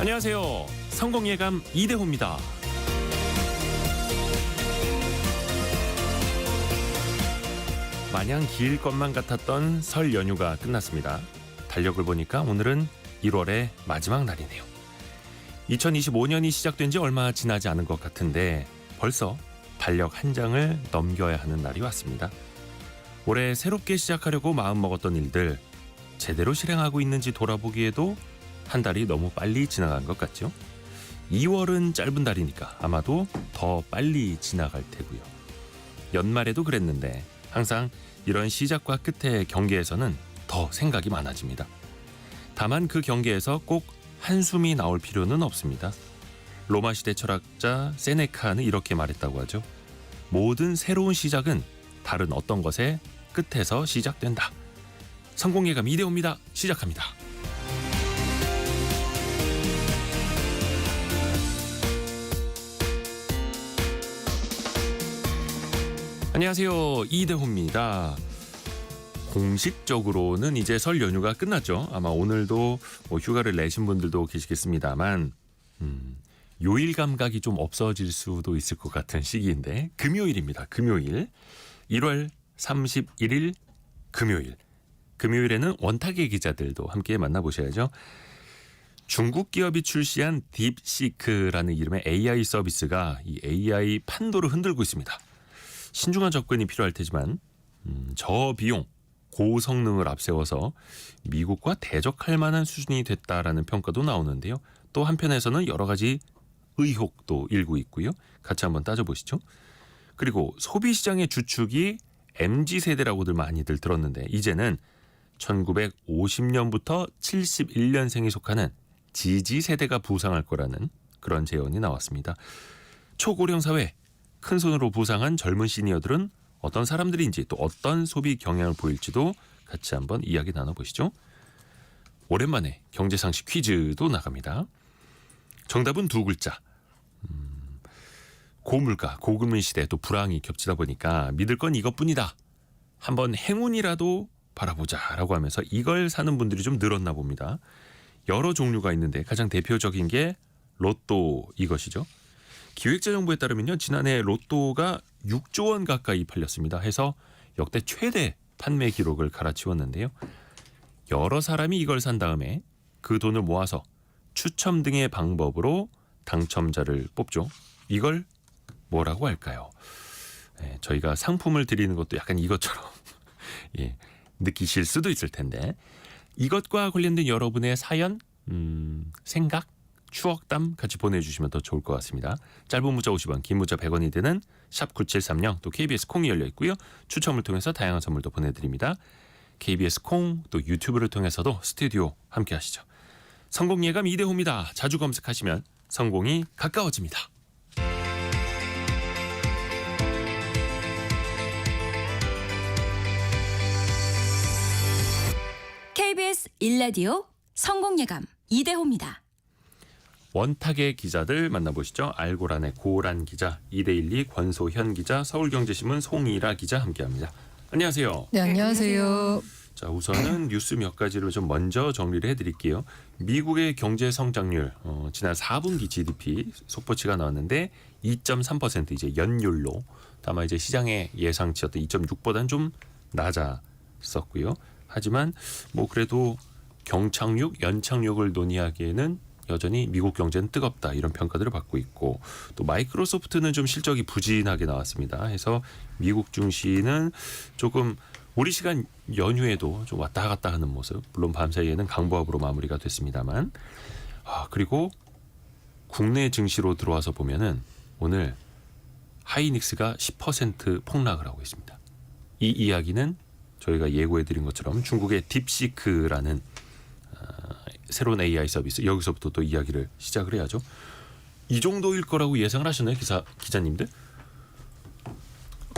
안녕하세요. 성공예감 이대호입니다. 마냥 길 것만 같았던 설 연휴가 끝났습니다. 달력을 보니까 오늘은 1월의 마지막 날이네요. 2025년이 시작된 지 얼마 지나지 않은 것 같은데 벌써 달력 한 장을 넘겨야 하는 날이 왔습니다. 올해 새롭게 시작하려고 마음먹었던 일들 제대로 실행하고 있는지 돌아보기에도 한 달이 너무 빨리 지나간 것 같죠? 2월은 짧은 달이니까 아마도 더 빨리 지나갈 테고요. 연말에도 그랬는데 항상 이런 시작과 끝의 경계에서는 더 생각이 많아집니다. 다만 그 경계에서 꼭 한숨이 나올 필요는 없습니다. 로마 시대 철학자 세네카는 이렇게 말했다고 하죠. 모든 새로운 시작은 다른 어떤 것의 끝에서 시작된다. 성공예감 이대호입니다. 시작합니다. 안녕하세요. 이대호입니다. 공식적으로는 이제 설 연휴가 끝났죠. 아마 오늘도 휴가를 내신 분들도 계시겠습니다만 요일 감각이 좀 없어질 수도 있을 것 같은 시기인데 금요일입니다. 금요일 1월 31일 금요일. 금요일에는 원탁의 기자들도 함께 만나보셔야죠. 중국 기업이 출시한 딥시크라는 이름의 AI 서비스가 이 AI 판도를 흔들고 있습니다. 신중한 접근이 필요할 테지만 저비용, 고성능을 앞세워서 미국과 대적할 만한 수준이 됐다라는 평가도 나오는데요. 또 한편에서는 여러 가지 의혹도 일고 있고요. 같이 한번 따져보시죠. 그리고 소비시장의 주축이 MZ세대라고들 많이들 들었는데 이제는 1950년부터 71년생이 속하는 지지세대가 부상할 거라는 그런 제언이 나왔습니다. 초고령 사회, 큰손으로 부상한 젊은 시니어들은 어떤 사람들인지 또 어떤 소비 경향을 보일지도 같이 한번 이야기 나눠보시죠. 오랜만에 경제상식 퀴즈도 나갑니다. 정답은 두 글자. 고물가, 고금리 시대 또 불황이 겹치다 보니까 믿을 건 이것뿐이다. 한번 행운이라도 바라보자라고 하면서 이걸 사는 분들이 좀 늘었나 봅니다. 여러 종류가 있는데 가장 대표적인 게 로또 이것이죠. 기획재정부에 따르면요. 지난해 로또가 6조 원 가까이 팔렸습니다. 해서 역대 최대 판매 기록을 갈아치웠는데요. 여러 사람이 이걸 산 다음에 그 돈을 모아서 추첨 등의 방법으로 당첨자를 뽑죠. 이걸 뭐라고 할까요? 저희가 상품을 드리는 것도 약간 이것처럼 느끼실 수도 있을 텐데 이것과 관련된 여러분의 사연, 생각, 추억담 같이 보내주시면 더 좋을 것 같습니다. 짧은 문자 50원, 긴 문자 100원이 되는 샵 9730 또 KBS 콩이 열려 있고요. 추첨을 통해서 다양한 선물도 보내드립니다. KBS 콩 또 유튜브를 통해서도 스튜디오 함께 하시죠. 성공예감 이대호입니다. 자주 검색하시면 성공이 가까워집니다. KBS 1라디오 성공예감 이대호입니다. 원탁의 기자들 만나보시죠. 알고란의 고란 기자, 이데일리 권소현 기자, 서울경제신문 송이라 기자 함께합니다. 안녕하세요. 네, 안녕하세요. 자, 우선은 뉴스 몇 가지를 좀 먼저 정리를 해드릴게요. 미국의 경제 성장률 지난 4분기 GDP 속보치가 나왔는데 2.3% 이제 연율로 다만 이제 시장의 예상치였던 2.6보다는 좀 낮았었고요. 하지만 뭐 그래도 경착륙, 연착륙을 논의하기에는 여전히 미국 경제는 뜨겁다 이런 평가들을 받고 있고 또 마이크로소프트는 좀 실적이 부진하게 나왔습니다. 해서 미국 증시는 조금 우리 시간 연휴에도 좀 왔다 갔다 하는 모습. 물론 밤사이에는 강보합으로 마무리가 됐습니다만 그리고 국내 증시로 들어와서 보면은 오늘 하이닉스가 10% 폭락을 하고 있습니다. 이 이야기는 저희가 예고해드린 것처럼 중국의 딥시크라는 새로운 AI 서비스 여기서부터 또 이야기를 시작을 해야죠. 이 정도일 거라고 예상을 하셨나요? 기자님들?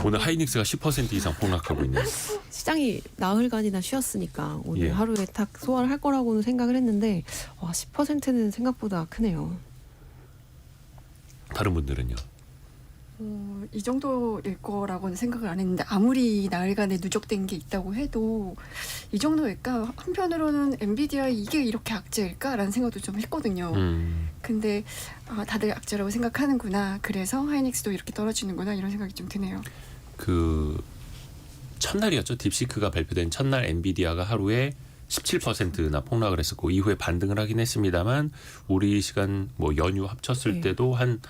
오늘 하이닉스가 10% 이상 폭락하고 있네요. 시장이 나흘간이나 쉬었으니까 오늘 예. 하루에 딱 소화를 할 거라고는 생각을 했는데 10%는 생각보다 크네요. 다른 분들은요? 이 정도일 거라고는 생각을 안 했는데 아무리 나흘간에 누적된 게 있다고 해도 이 정도일까? 한편으로는 엔비디아 이게 이렇게 악재일까라는 생각도 좀 했거든요. 근데 다들 악재라고 생각하는구나. 그래서 하이닉스도 이렇게 떨어지는구나 이런 생각이 좀 드네요. 그 첫날이었죠. 딥시크가 발표된 첫날 엔비디아가 하루에 17%나 폭락을 했었고 이후에 반등을 하긴 했습니다만 우리 시간 뭐 연휴 합쳤을 네. 때도 한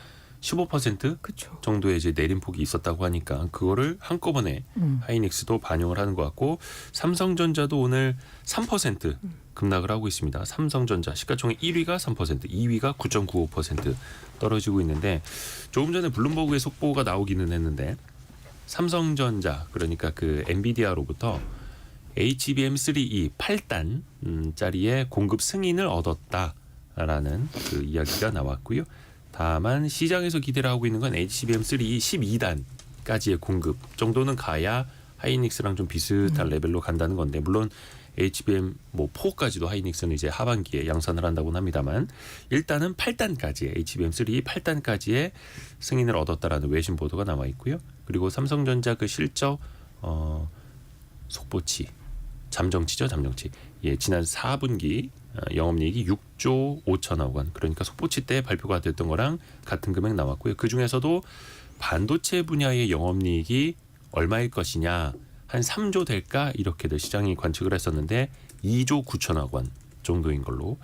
15% 그렇죠. 정도의 이제 내림폭이 있었다고 하니까 그거를 한꺼번에 하이닉스도 반영을 하는 것 같고 삼성전자도 오늘 3% 급락을 하고 있습니다. 삼성전자 시가총액 1위가 3%, 2위가 9.95% 떨어지고 있는데 조금 전에 블룸버그의 속보가 나오기는 했는데 삼성전자 그러니까 그 엔비디아로부터 HBM3E 8단짜리의 공급 승인을 얻었다라는 그 이야기가 나왔고요. 다만 시장에서 기대를 하고 있는 건 HBM3E 12단까지의 공급 정도는 가야 하이닉스랑 좀 비슷한 레벨로 간다는 건데 물론 HBM 뭐 4까지도 하이닉스는 이제 하반기에 양산을 한다고는 합니다만 일단은 8단까지 HBM3E 8단까지의 승인을 얻었다라는 외신 보도가 나와 있고요. 그리고 삼성전자 그 실적 속보치 잠정치죠. 예, 지난 4분기 영업이익이 6조 5천억 원. 그러니까 속보치 때 발표가 됐던 거랑 같은 금액 나왔고요. 그중에서도 반도체 분야의 영업이익이 얼마일 것이냐. 한 3조 될까? 이렇게들 시장이 관측을 했었는데 2조 9천억 원 정도인 걸로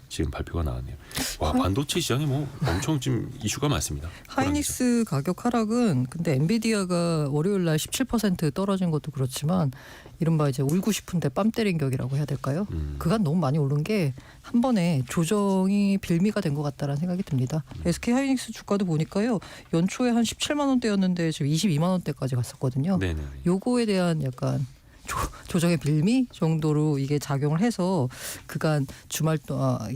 지금 발표가 나왔네요. 와, 반도체 시장이 뭐 엄청 지금 이슈가 많습니다. 하이닉스 가격 하락은 근데 엔비디아가 월요일 날 17% 떨어진 것도 그렇지만 이른바 이제 울고 싶은데 뺨 때린 격이라고 해야 될까요? 그간 너무 많이 오른 게 한 번에 조정이 빌미가 된 것 같다라는 생각이 듭니다. SK 하이닉스 주가도 보니까요. 연초에 한 17만 원대였는데 지금 22만 원대까지 갔었거든요. 네네. 요거에 대한 약간 조정의 빌미 정도로 이게 작용을 해서 그간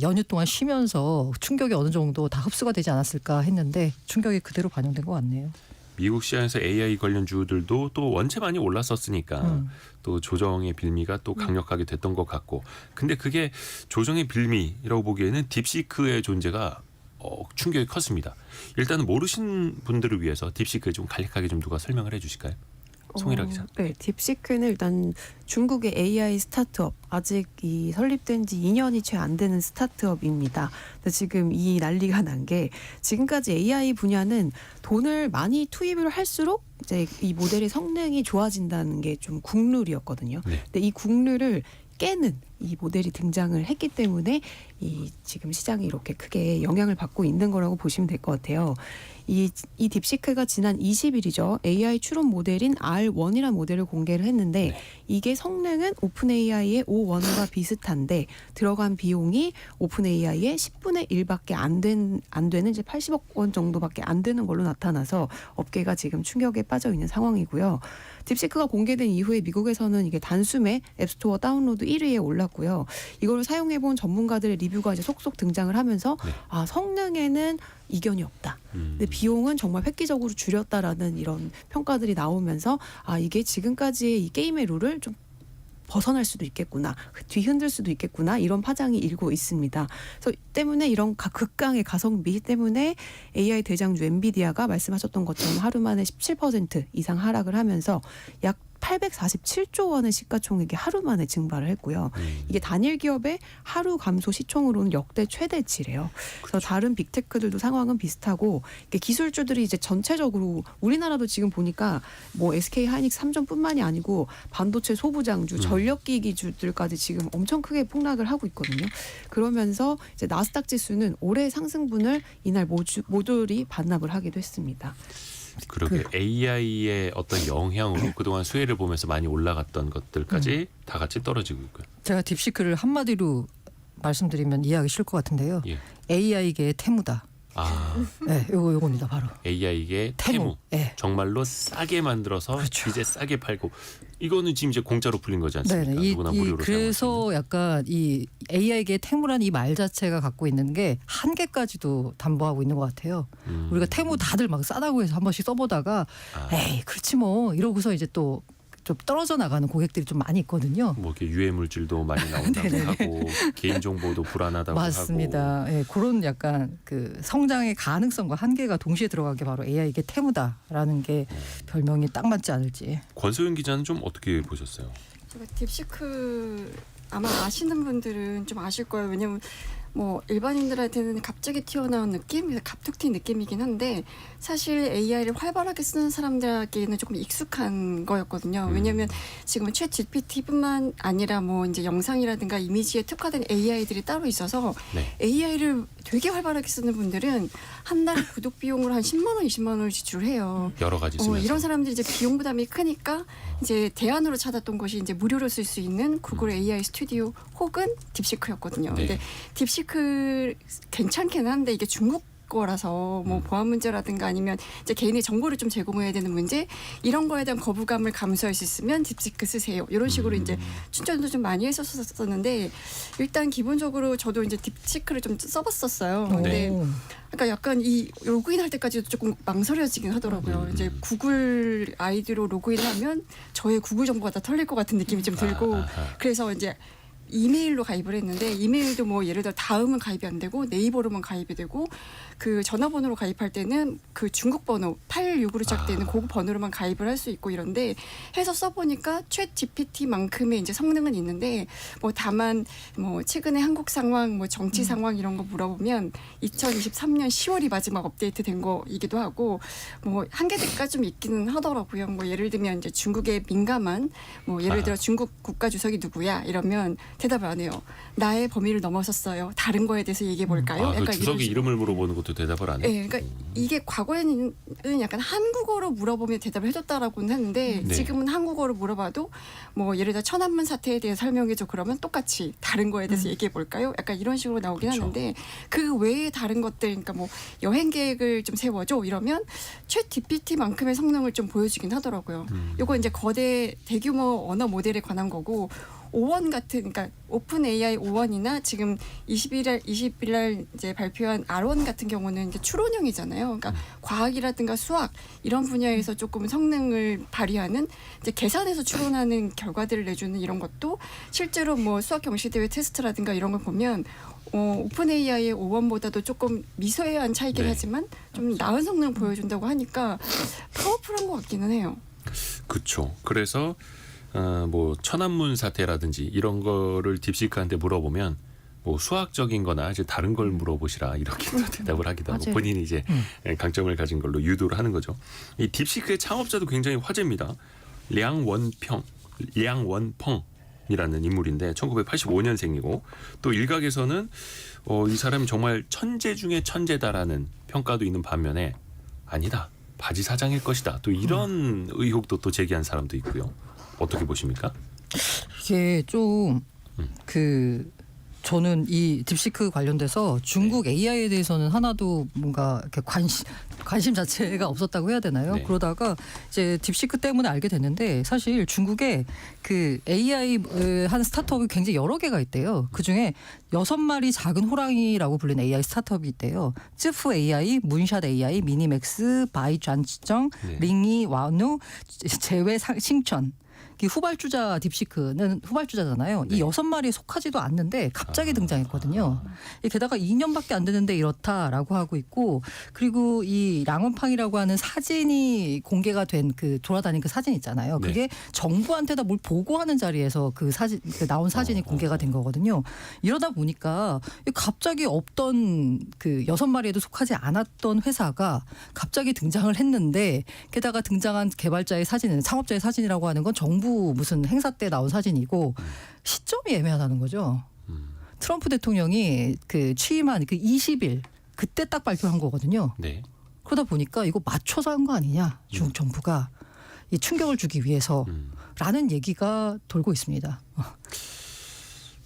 연휴 동안 쉬면서 충격이 어느 정도 다 흡수가 되지 않았을까 했는데 충격이 그대로 반영된 것 같네요. 미국 시장에서 AI 관련주들도 또 원체 많이 올랐었으니까 또 조정의 빌미가 또 강력하게 됐던 것 같고 근데 그게 조정의 빌미라고 보기에는 딥시크의 존재가 충격이 컸습니다. 일단은 모르신 분들을 위해서 딥시크 좀 간략하게 좀 누가 설명을 해주실까요? 송일아 기자. 네, 딥시크는 일단 중국의 AI 스타트업 아직 이 설립된 지 2년이 채 안 되는 스타트업입니다. 근데 지금 이 난리가 난 게 지금까지 AI 분야는 돈을 많이 투입을 할수록 이제 이 모델의 성능이 좋아진다는 게 좀 국룰이었거든요. 네. 근데 이 국룰을 깨는 이 모델이 등장을 했기 때문에 이 지금 시장이 이렇게 크게 영향을 받고 있는 거라고 보시면 될 것 같아요. 이 딥시크가 지난 20일이죠. AI 추론 모델인 R1이라는 모델을 공개를 했는데 네. 이게 성능은 오픈 AI의 O1과 비슷한데 들어간 비용이 오픈 AI의 10분의 1밖에 안 되는 이제 80억 원 정도밖에 안 되는 걸로 나타나서 업계가 지금 충격에 빠져 있는 상황이고요. 딥시크가 공개된 이후에 미국에서는 이게 단숨에 앱스토어 다운로드 1위에 올랐고요. 이걸 사용해본 전문가들의 리뷰가 이제 속속 등장을 하면서 네. 성능에는 이견이 없다. 근데 비용은 정말 획기적으로 줄였다라는 이런 평가들이 나오면서 이게 지금까지의 이 게임의 룰을 좀 벗어날 수도 있겠구나, 뒤흔들 수도 있겠구나 이런 파장이 일고 있습니다. 그래서 때문에 이런 극강의 가성비 때문에 AI 대장주 엔비디아가 말씀하셨던 것처럼 하루 만에 17% 이상 하락을 하면서 약 847조 원의 시가총액이 하루 만에 증발을 했고요. 이게 단일 기업의 하루 감소 시총으로는 역대 최대치래요. 그래서 다른 빅테크들도 상황은 비슷하고 이게 기술주들이 이제 전체적으로 우리나라도 지금 보니까 뭐 SK 하이닉스 3전뿐만이 아니고 반도체 소부장주, 전력기기주들까지 지금 엄청 크게 폭락을 하고 있거든요. 그러면서 이제 나스닥 지수는 올해 상승분을 이날 모듈이 반납을 하기도 했습니다. 그러게 AI의 어떤 영향으로 그동안 수혜를 보면서 많이 올라갔던 것들까지 다 같이 떨어지고 있고요. 제가 딥시크를 한마디로 말씀드리면 이해하기 쉬울 것 같은데요. 예. AI계의 태무다. 네, 요겁니다 바로. AI의 태무. 네. 정말로 싸게 만들어서 그렇죠. 이제 싸게 팔고 이거는 지금 이제 공짜로 풀린 거지 않습니까? 네네. 누구나 무료로 그래서 약간 이 AI계의 태무라는 이 말 자체가 갖고 있는 게 한계까지도 담보하고 있는 것 같아요. 우리가 태무 다들 막 싸다고 해서 한 번씩 써보다가 에이 그렇지 뭐 이러고서 이제 또 좀 떨어져 나가는 고객들이 좀 많이 있거든요. 뭐 이렇게 유해 물질도 많이 나온다고 하고 개인 정보도 불안하다고 맞습니다. 하고. 예, 그런 약간 그 성장의 가능성과 한계가 동시에 들어간 게 바로 AI 이게 태무다라는 게 별명이 딱 맞지 않을지. 권소연 기자는 좀 어떻게 보셨어요? 제가 딥시크 아마 아시는 분들은 좀 아실 거예요. 왜냐면 뭐 일반인들한테는 갑자기 튀어나온 느낌, 갑툭 튄 느낌이긴 한데 사실 AI를 활발하게 쓰는 사람들에게는 조금 익숙한 거였거든요. 왜냐하면 지금은 챗 GPT뿐만 아니라 뭐 이제 영상이라든가 이미지에 특화된 AI들이 따로 있어서 네. AI를 되게 활발하게 쓰는 분들은 한 달에 구독 비용으로 한 10만 원, 20만 원을 지출해요. 여러 가지 쓰면서. 이런 사람들이 이제 비용 부담이 크니까 이제 대안으로 찾았던 것이 이제 무료로 쓸 수 있는 구글 AI 스튜디오 혹은 딥시크였거든요. 네. 근데 딥시크 괜찮긴 한데 이게 중국 거라서 뭐 보안 문제라든가 아니면 이제 개인의 정보를 좀 제공해야 되는 문제 이런 거에 대한 거부감을 감수할 수 있으면 딥시크 쓰세요. 이런 식으로 이제 추천도 좀 많이 했었었는데 일단 기본적으로 저도 이제 딥시크를 좀 써봤었어요. 근데 오. 그러니까 약간 이 로그인 할 때까지도 조금 망설여지긴 하더라고요. 이제 구글 아이디로 로그인하면 저의 구글 정보가 다 털릴 것 같은 느낌이 좀 들고 그래서 이제 이메일로 가입을 했는데 이메일도 뭐 예를 들어 다음은 가입이 안 되고 네이버로만 가입이 되고 그 전화번호로 가입할 때는 그 중국 번호 86으로 시작되는 그 번호로만 가입을 할 수 있고 이런데 해서 써보니까 챗 GPT만큼의 이제 성능은 있는데 뭐 다만 뭐 최근에 한국 상황 뭐 정치 상황 이런 거 물어보면 2023년 10월이 마지막 업데이트된 거이기도 하고 뭐 한계대가 좀 있기는 하더라고요. 뭐 예를 들면 이제 중국에 민감한 뭐 예를 들어 중국 국가 주석이 누구야 이러면 대답을 안 해요. 나의 범위를 넘어섰어요. 다른 거에 대해서 얘기해 볼까요? 그 주석의 이름을 물어보는 것도 대답을 안 해? 네, 그러니까 이게 과거에는 약간 한국어로 물어보면 대답을 해줬다라고는 했는데 네. 지금은 한국어로 물어봐도 뭐 예를 들어 천안문 사태에 대해 설명해줘 그러면 똑같이 다른 거에 대해서 얘기해 볼까요? 약간 이런 식으로 나오긴 그쵸. 하는데 그 외에 다른 것들, 그러니까 뭐 여행 계획을 좀 세워줘 이러면 챗 GPT만큼의 성능을 좀 보여주긴 하더라고요. 요거 이제 거대 대규모 언어 모델에 관한 거고. O1 같은 그러니까 오픈 AI O1이나 지금 20일 날 이제 발표한 R1 같은 경우는 이제 추론형이잖아요. 그러니까 과학이라든가 수학 이런 분야에서 조금 성능을 발휘하는 이제 계산해서 추론하는 결과들을 내주는 이런 것도 실제로 뭐 수학 경시 대회 테스트라든가 이런 걸 보면 오픈 AI의 O1보다도 조금 미세한 차이긴 네. 하지만 좀 나은 성능을 보여준다고 하니까 파워풀한 것 같기는 해요. 그렇죠. 그래서 뭐 천안문 사태라든지 이런 거를 딥시크한테 물어보면 뭐 수학적인 거나 이제 다른 걸 물어보시라 이렇게 또 대답을 하기도 하고 맞아요. 본인이 이제 강점을 가진 걸로 유도를 하는 거죠. 이 딥시크의 창업자도 굉장히 화제입니다. 량원펑이라는 인물인데 1985년생이고 또 일각에서는 이 사람이 정말 천재 중에 천재다라는 평가도 있는 반면에 아니다. 바지 사장일 것이다. 또 이런 의혹도 또 제기한 사람도 있고요. 어떻게 보십니까? 이게 좀 저는 이 딥시크 관련돼서 중국 AI에 대해서는 하나도 뭔가 이렇게 관심 자체가 없었다고 해야 되나요? 네. 그러다가 이제 딥시크 때문에 알게 됐는데 사실 중국에 그 AI 한 스타트업이 굉장히 여러 개가 있대요. 그 중에 6마리 작은 호랑이라고 불리는 AI 스타트업이 있대요. 쯔프 AI, 문샷 AI, 미니맥스, 바이전정, 네. 링이 와누, 제외 싱천. 후발주자 딥시크는 후발주자잖아요. 네. 이 6마리에 속하지도 않는데 갑자기 등장했거든요. 게다가 2년밖에 안 됐는데 이렇다라고 하고 있고 그리고 이 랑원팡이라고 하는 사진이 공개가 된 그 돌아다닌 그 사진 있잖아요. 네. 그게 정부한테다 뭘 보고하는 자리에서 그 사진 나온 사진이 공개가 된 거거든요. 이러다 보니까 갑자기 없던 그 6마리에도 속하지 않았던 회사가 갑자기 등장을 했는데 게다가 등장한 개발자의 사진은 창업자의 사진이라고 하는 건 정부 무슨 행사 때 나온 사진이고 시점이 애매하다는 거죠. 트럼프 대통령이 그 취임한 그 20일 그때 딱 발표한 거거든요. 네. 그러다 보니까 이거 맞춰서 한 거 아니냐 중국 정부가 이 충격을 주기 위해서라는 얘기가 돌고 있습니다.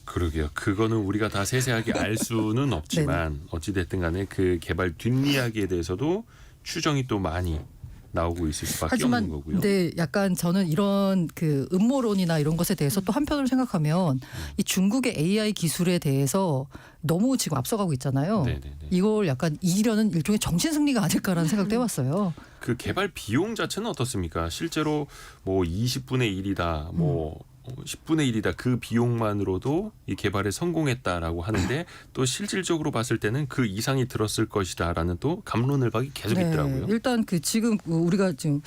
그러게요. 그거는 우리가 다 세세하게 알 수는 없지만 어찌 됐든 간에 그 개발 뒷이야기에 대해서도 추정이 또 많이 나오고 있을 수밖에 하지만 없는 거고요. 근데 약간 저는 이런 그 음모론이나 이런 것에 대해서 또 한편으로 생각하면 이 중국의 AI 기술에 대해서 너무 지금 앞서가고 있잖아요. 네네네. 이걸 약간 이기려는 일종의 정신 승리가 아닐까라는 생각도 해봤어요. 그 개발 비용 자체는 어떻습니까? 실제로 뭐 20분의 1이다, 뭐 10분의 1이다 그 비용만으로도 이 개발에 성공했다라고 하는데 또 실질적으로 봤을 때는 그 이상이 들었을 것이다라는 또 갑론을박이 계속 있더라고요. 일단 그 지금 우리가 지금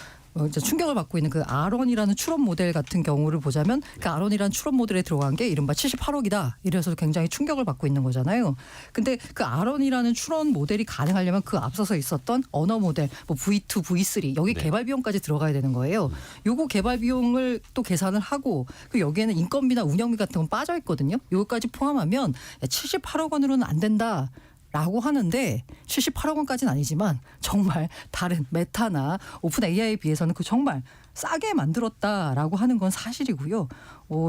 이제 충격을 받고 있는 그 아론이라는 추론 모델 같은 경우를 보자면 그 아론이라는 추론 모델에 들어간 게 이른바 78억이다. 이래서 굉장히 충격을 받고 있는 거잖아요. 근데 그 아론이라는 추론 모델이 가능하려면 그 앞서서 있었던 언어 모델 뭐 V2, V3 여기 네. 개발 비용까지 들어가야 되는 거예요. 요거 개발 비용을 또 계산을 하고 그 여기에는 인건비나 운영비 같은 건 빠져 있거든요. 요거까지 포함하면 78억 원으로는 안 된다. 라고 하는데 78억 원까지는 아니지만 정말 다른 메타나 오픈 AI에 비해서는 그 정말 싸게 만들었다라고 하는 건 사실이고요.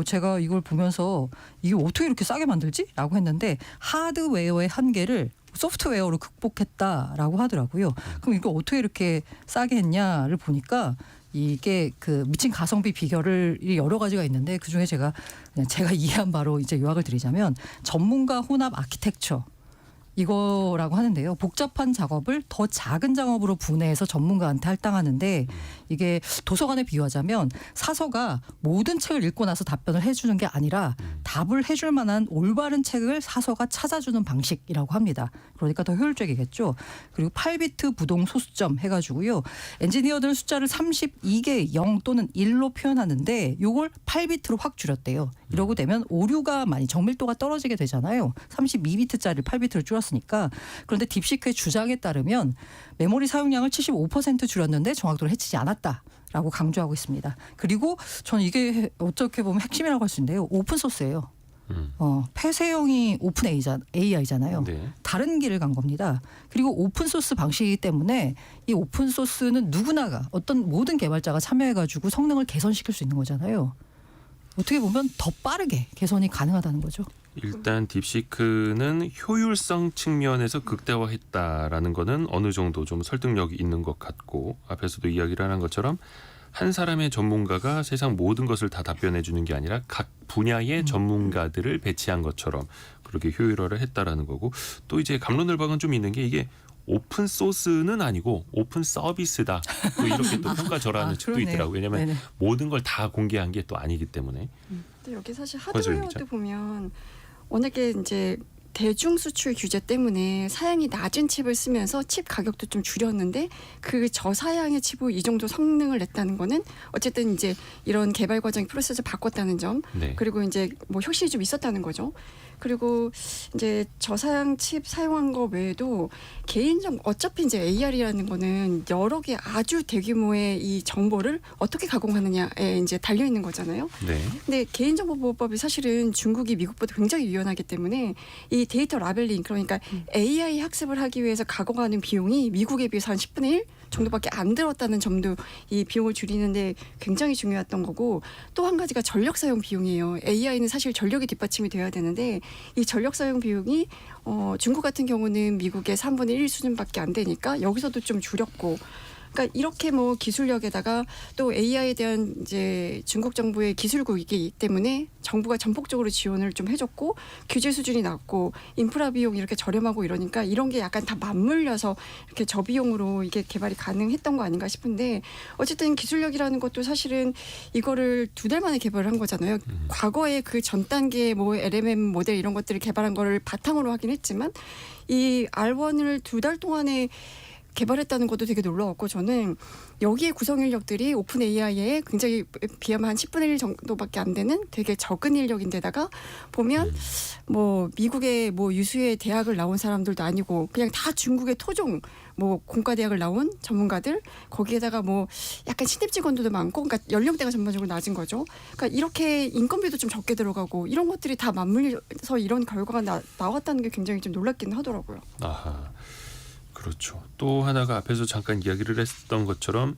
제가 이걸 보면서 이게 어떻게 이렇게 싸게 만들지? 라고 했는데 하드웨어의 한계를 소프트웨어로 극복했다라고 하더라고요. 그럼 이거 어떻게 이렇게 싸게 했냐를 보니까 이게 그 미친 가성비 비결을 여러 가지가 있는데 그중에 제가 이해한 바로 이제 요약을 드리자면 전문가 혼합 아키텍처 이거라고 하는데요. 복잡한 작업을 더 작은 작업으로 분해해서 전문가한테 할당하는데 이게 도서관에 비유하자면 사서가 모든 책을 읽고 나서 답변을 해주는 게 아니라 답을 해줄 만한 올바른 책을 사서가 찾아주는 방식이라고 합니다. 그러니까 더 효율적이겠죠. 그리고 8비트 부동 소수점 해가지고요. 엔지니어들은 숫자를 32개 0 또는 1로 표현하는데 이걸 8비트로 확 줄였대요. 이러고 되면 오류가 많이 정밀도가 떨어지게 되잖아요. 32비트짜리 8비트를 줄였으니까. 그런데 딥시크의 주장에 따르면 메모리 사용량을 75% 줄였는데 정확도를 해치지 않았다라고 강조하고 있습니다. 그리고 저는 이게 어떻게 보면 핵심이라고 할 수 있는데요. 오픈 소스예요. 폐쇄형이 오픈 AI잖아요. 네. 다른 길을 간 겁니다. 그리고 오픈 소스 방식이기 때문에 이 오픈 소스는 누구나가 어떤 모든 개발자가 참여해가지고 성능을 개선시킬 수 있는 거잖아요. 어떻게 보면 더 빠르게 개선이 가능하다는 거죠. 일단 딥시크는 효율성 측면에서 극대화했다라는 거는 어느 정도 좀 설득력이 있는 것 같고 앞에서도 이야기를 한 것처럼 한 사람의 전문가가 세상 모든 것을 다 답변해 주는 게 아니라 각 분야의 전문가들을 배치한 것처럼 그렇게 효율화를 했다라는 거고 또 이제 갑론을박은 좀 있는 게 이게 오픈 소스는 아니고 오픈 서비스다. 또 이렇게 또 평가절하는 측도 그러네요. 있더라고요. 왜냐하면 네네. 모든 걸 다 공개한 게 또 아니기 때문에. 근데 여기 사실 권소영 기자. 하드웨어도 보면 워낙에 이제 대중 수출 규제 때문에 사양이 낮은 칩을 쓰면서 칩 가격도 좀 줄였는데 그 저사양의 칩으로 이 정도 성능을 냈다는 거는 어쨌든 이제 이런 개발 과정 프로세스를 바꿨다는 점 네. 그리고 이제 뭐 혁신이 좀 있었다는 거죠. 그리고 이제 저사양 칩 사용한 거 외에도 개인정 어차피 이제 AR이라는 거는 여러 개 아주 대규모의 이 정보를 어떻게 가공하느냐에 이제 달려 있는 거잖아요. 네. 근데 개인정보보호법이 사실은 중국이 미국보다 굉장히 유연하기 때문에 이 데이터 라벨링 그러니까 AI 학습을 하기 위해서 가공하는 비용이 미국에 비해서 한 10분의 1 정도밖에 안 들었다는 점도 이 비용을 줄이는데 굉장히 중요했던 거고 또 한 가지가 전력 사용 비용이에요. AI는 사실 전력이 뒷받침이 돼야 되는데 이 전력 사용 비용이 중국 같은 경우는 미국의 3분의 1 수준밖에 안 되니까 여기서도 좀 줄였고 그러니까 이렇게 뭐 기술력에다가 또 AI에 대한 이제 중국 정부의 기술국이기 때문에 정부가 전폭적으로 지원을 좀 해줬고 규제 수준이 낮고 인프라 비용 이렇게 저렴하고 이러니까 이런 게 약간 다 맞물려서 이렇게 저비용으로 이게 개발이 가능했던 거 아닌가 싶은데 어쨌든 기술력이라는 것도 사실은 이거를 2달 만에 개발을 한 거잖아요. 과거에 그 전 단계 뭐 LMM 모델 이런 것들을 개발한 거를 바탕으로 하긴 했지만 이 R1을 2달 동안에 개발했다는 것도 되게 놀라웠고 저는 여기에 구성 인력들이 오픈 AI에 굉장히 비하면 한 10분의 1 정도밖에 안 되는 되게 적은 인력인데다가 보면 뭐 미국의 뭐 유수의 대학을 나온 사람들도 아니고 그냥 다 중국의 토종 뭐 공과대학을 나온 전문가들 거기에다가 뭐 약간 신입 직원들도 많고 그러니까 연령대가 전반적으로 낮은 거죠. 그러니까 이렇게 인건비도 좀 적게 들어가고 이런 것들이 다 맞물려서 이런 결과가 나왔다는 게 굉장히 좀 놀랍긴 하더라고요. 아하. 그렇죠. 또 하나가 앞에서 잠깐 이야기를 했던 것처럼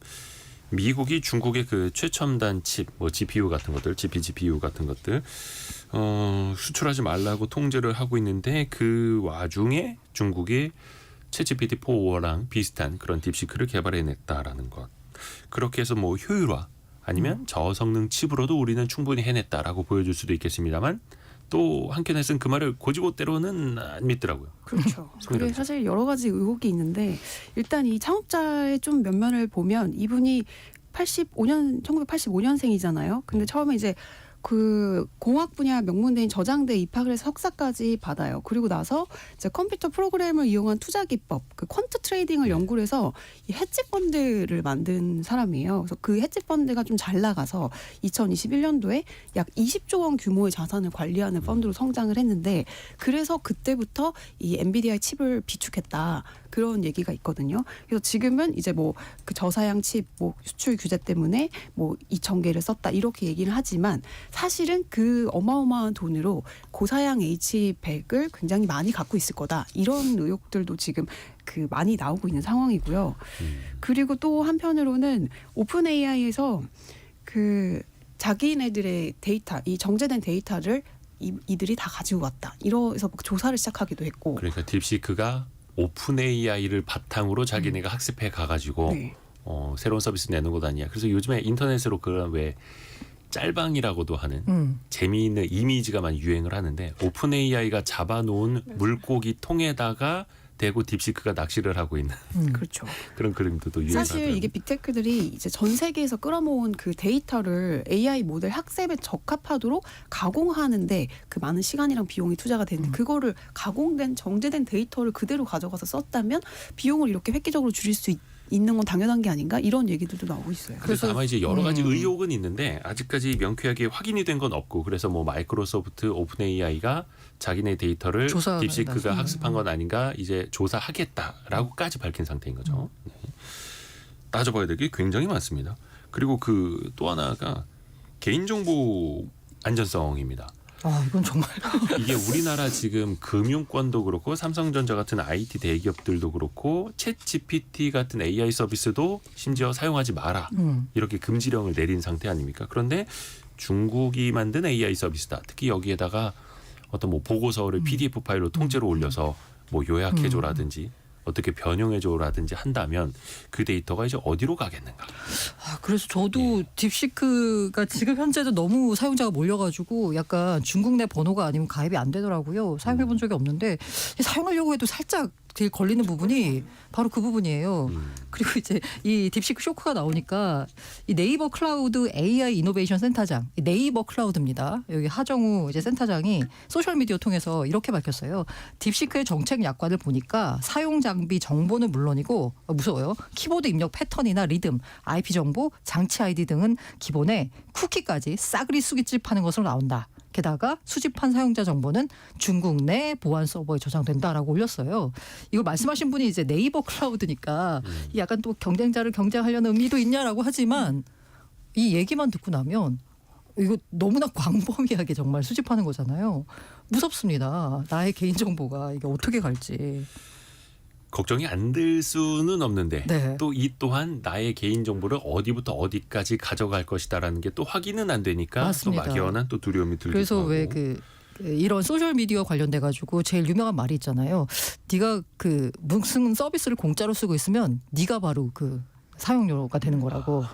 미국이 중국의 그 최첨단 칩, 뭐 GPU 같은 것들, GPU 같은 것들 수출하지 말라고 통제를 하고 있는데 그 와중에 중국이 챗GPT 4랑 비슷한 그런 딥시크를 개발해냈다라는 것. 그렇게 해서 뭐 효율화 아니면 저성능 칩으로도 우리는 충분히 해냈다라고 보여줄 수도 있겠습니다만 또 한켠에서는 그 말을 고지고대로는 안 믿더라고요. 그렇죠. 그게 그렇죠. 사실 여러 가지 의혹이 있는데 일단 이 창업자의 좀 면면을 보면 이분이 1985년생이잖아요. 근데 처음에 이제 그 공학 분야 명문대인 저장대 입학을 해서 석사까지 받아요. 그리고 나서 이제 컴퓨터 프로그램을 이용한 투자 기법, 그 퀀트 트레이딩을 연구를 해서 이 헤지 펀드를 만든 사람이에요. 그래서 그 헤지 펀드가 좀 잘 나가서 2021년도에 약 20조 원 규모의 자산을 관리하는 펀드로 성장을 했는데 그래서 그때부터 이 엔비디아의 칩을 비축했다. 그런 얘기가 있거든요. 그래서 지금은 이제 뭐 그 저사양 칩 뭐 수출 규제 때문에 뭐 2,000개를 썼다 이렇게 얘기를 하지만 사실은 그 어마어마한 돈으로 고사양 H100을 굉장히 많이 갖고 있을 거다. 이런 의혹들도 지금 그 많이 나오고 있는 상황이고요. 그리고 또 한편으로는 오픈 AI에서 그 자기네들의 데이터, 이 정제된 데이터를 이들이 다 가지고 왔다. 이러면서 조사를 시작하기도 했고. 그러니까 딥시크가 오픈 AI를 바탕으로 자기네가 학습해 가가지고 네. 새로운 서비스 내는 것 아니야. 그래서 요즘에 인터넷으로 그런 왜 짤방이라고도 하는 재미있는 이미지가 많이 유행을 하는데 오픈 AI가 잡아놓은 물고기 통에다가 대고 딥시크가 낚시를 하고 있는 그렇죠. 그런 그림도 또 유행을 사실 하더라고요. 이게 빅테크들이 이제 전 세계에서 끌어모은 그 데이터를 AI 모델 학습에 적합하도록 가공하는데 그 많은 시간이랑 비용이 투자가 되는데 그거를 가공된 정제된 데이터를 그대로 가져가서 썼다면 비용을 이렇게 획기적으로 줄일 수 있는 건 당연한 게 아닌가 이런 얘기들도 나오고 있어요. 그래서 아마 이제 여러 가지 의혹은 있는데 아직까지 명쾌하게 확인이 된 건 없고 그래서 뭐 마이크로소프트 오픈 AI가 자기네 데이터를 조사한다. 딥시크가 학습한 건 아닌가 이제 조사하겠다라고까지 밝힌 상태인 거죠. 네. 따져봐야 될 게 굉장히 많습니다. 그리고 그 또 하나가 개인정보 안전성입니다. 아 이건 정말 이게 우리나라 지금 금융권도 그렇고 삼성전자 같은 IT 대기업들도 그렇고 챗 GPT 같은 AI 서비스도 심지어 사용하지 마라. 이렇게 금지령을 내린 상태 아닙니까? 그런데 중국이 만든 AI 서비스다. 특히 여기에다가 어떤 뭐 보고서를 PDF 파일로 통째로 올려서 뭐 요약해줘라든지 어떻게 변형해줘라든지 한다면 그 데이터가 이제 어디로 가겠는가? 아, 그래서 저도 딥시크가 지금 현재도 너무 사용자가 몰려가지고 약간 중국 내 번호가 아니면 가입이 안 되더라고요. 사용해본 적이 없는데 사용하려고 해도 살짝 제일 걸리는 부분이 바로 그 부분이에요. 그리고 이제 이 딥시크 쇼크가 나오니까 이 네이버 클라우드 AI 이노베이션 센터장, 이 네이버 클라우드입니다. 여기 하정우 이제 센터장이 소셜 미디어 통해서 이렇게 밝혔어요. 딥시크의 정책 약관을 보니까 사용 장비 정보는 물론이고 무서워요. 키보드 입력 패턴이나 리듬, IP 정보, 장치 아이디 등은 기본에 쿠키까지 싸그리 수집하는 것으로 나온다. 게다가 수집한 사용자 정보는 중국 내 보안 서버에 저장된다라고 올렸어요. 이걸 말씀하신 분이 이제 네이버 클라우드니까 약간 또 경쟁자를 경쟁하려는 의미도 있냐라고 하지만 이 얘기만 듣고 나면 이거 너무나 광범위하게 정말 수집하는 거잖아요. 무섭습니다. 나의 개인정보가 이게 어떻게 갈지. 걱정이 안 될 수는 없는데 네. 또 이 또한 나의 개인 정보를 어디부터 어디까지 가져갈 것이다라는 게 또 확인은 안 되니까 맞습니다. 또 막연한 또 두려움이 들기도 그래서 하고. 왜 이런 소셜 미디어 관련돼 가지고 제일 유명한 말이 있잖아요. 네가 그 무슨 서비스를 공짜로 쓰고 있으면 네가 바로 그 사용료가 되는 거라고.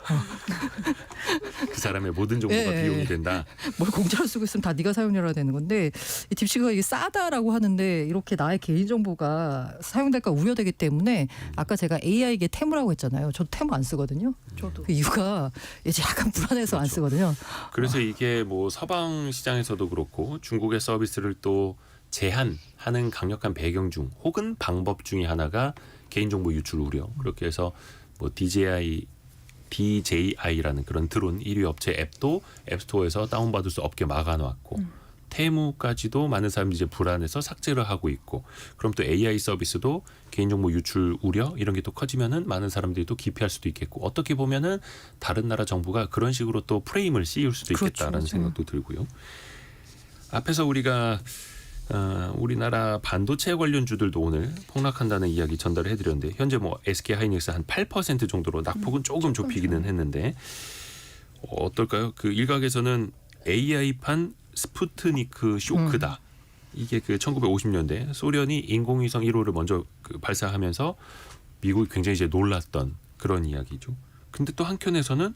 그 사람의 모든 정보가 예, 비용이 예. 된다. 뭘 공짜로 쓰고 있으면 다 네가 사용료가 되는 건데 이 딥시크가 이게 싸다라고 하는데 이렇게 나의 개인 정보가 사용될까 우려되기 때문에 아까 제가 AI에게 태무라고 했잖아요. 저도 태무 안 쓰거든요. 저도. 그 이유가 이제 약간 불안해서 안 그렇죠. 쓰거든요. 그래서 이게 뭐 서방 시장에서도 그렇고 중국의 서비스를 또 제한하는 강력한 배경 중 혹은 방법 중에 하나가 개인정보 유출 우려. 그렇게 해서 뭐 DJI라는 그런 드론 1위 업체 앱도 앱스토어에서 다운받을 수 없게 막아놨고 테무까지도 많은 사람들이 이제 불안해서 삭제를 하고 있고 그럼 또 AI 서비스도 개인정보 유출 우려 이런 게 또 커지면은 많은 사람들이 또 기피할 수도 있겠고 어떻게 보면은 다른 나라 정부가 그런 식으로 또 프레임을 씌울 수도 있겠다라는 그렇죠. 생각도 들고요. 앞에서 우리가 우리나라 반도체 관련주들도 오늘 폭락한다는 이야기 전달을 해드렸는데 현재 뭐 SK 하이닉스 한 8% 정도로 낙폭은 조금 좁히기는 했는데 어떨까요? 그 일각에서는 AI판 스푸트니크 쇼크다. 이게 그 1950년대 소련이 인공위성 1호를 먼저 그 발사하면서 미국이 굉장히 이제 놀랐던 그런 이야기죠. 근데 또 한켠에서는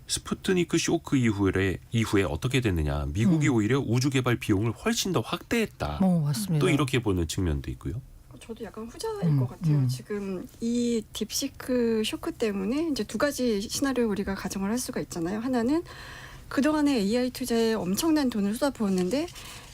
스푸트니크 쇼크 이후에 어떻게 됐느냐. 미국이 오히려 우주 개발 비용을 훨씬 더 확대했다. 맞습니다. 또 이렇게 보는 측면도 있고요. 저도 약간 후자일 것 같아요. 지금 이 딥시크 쇼크 때문에 이제 두 가지 시나리오 우리가 가정을 할 수가 있잖아요. 하나는 그동안에 AI 투자에 엄청난 돈을 쏟아부었는데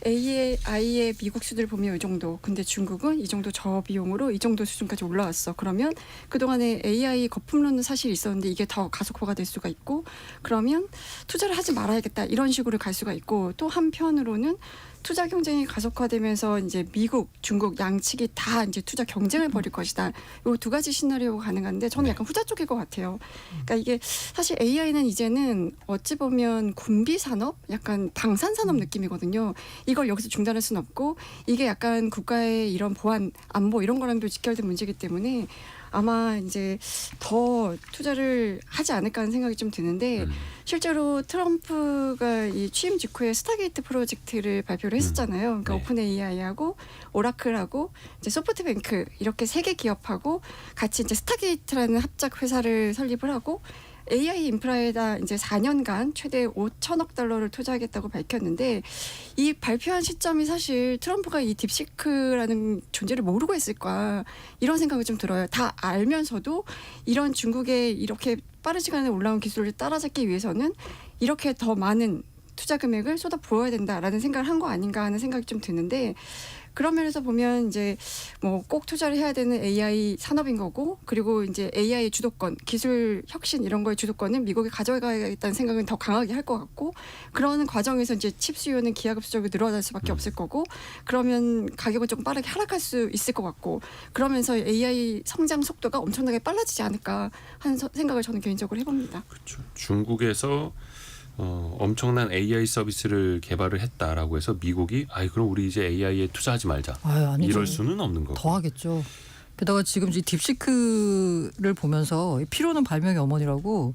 AI의 미국 수들 보면 이 정도. 근데 중국은 이 정도 저비용으로 이 정도 수준까지 올라왔어. 그러면 그동안에 AI 거품론은 사실 있었는데 이게 더 가속화가 될 수가 있고 그러면 투자를 하지 말아야겠다. 이런 식으로 갈 수가 있고 또 한편으로는 투자 경쟁이 가속화되면서 이제 미국, 중국 양측이 다 이제 투자 경쟁을 벌일 것이다. 이 두 가지 시나리오가 가능한데 저는 약간 후자 쪽일 것 같아요. 그러니까 이게 사실 AI는 이제는 어찌 보면 군비 산업, 약간 방산 산업 느낌이거든요. 이걸 여기서 중단할 수는 없고 이게 약간 국가의 이런 보안, 안보 이런 거랑도 직결된 문제이기 때문에 아마 이제 더 투자를 하지 않을까 하는 생각이 좀 드는데 실제로 트럼프가 이 취임 직후에 스타게이트 프로젝트를 발표를 했었잖아요. 그러니까 네. 오픈 AI하고 오라클하고 이제 소프트뱅크 이렇게 세 개 기업하고 같이 이제 스타게이트라는 합작 회사를 설립을 하고 AI 인프라에다 이제 4년간 최대 5천억 달러를 투자하겠다고 밝혔는데 이 발표한 시점이 사실 트럼프가 이 딥시크라는 존재를 모르고 했을까 이런 생각이 좀 들어요. 다 알면서도 이런 중국의 이렇게 빠른 시간에 올라온 기술을 따라잡기 위해서는 이렇게 더 많은 투자 금액을 쏟아 부어야 된다라는 생각을 한 거 아닌가 하는 생각이 좀 드는데 그런 면에서 보면 이제 뭐 꼭 투자를 해야 되는 AI 산업인 거고 그리고 이제 AI의 주도권, 기술 혁신 이런 거의 주도권은 미국이 가져가야겠다는 생각은 더 강하게 할 것 같고 그러는 과정에서 이제 칩 수요는 기하급수적으로 늘어날 수밖에 없을 거고 그러면 가격은 조금 빠르게 하락할 수 있을 것 같고 그러면서 AI 성장 속도가 엄청나게 빨라지지 않을까 하는 생각을 저는 개인적으로 해봅니다. 그렇죠. 중국에서 엄청난 AI 서비스를 개발을 했다라고 해서 미국이 그럼 우리 이제 AI에 투자하지 말자. 아니죠. 이럴 수는 없는 거고. 더 하겠죠. 게다가 지금 이 딥시크를 보면서 필요는 발명의 어머니라고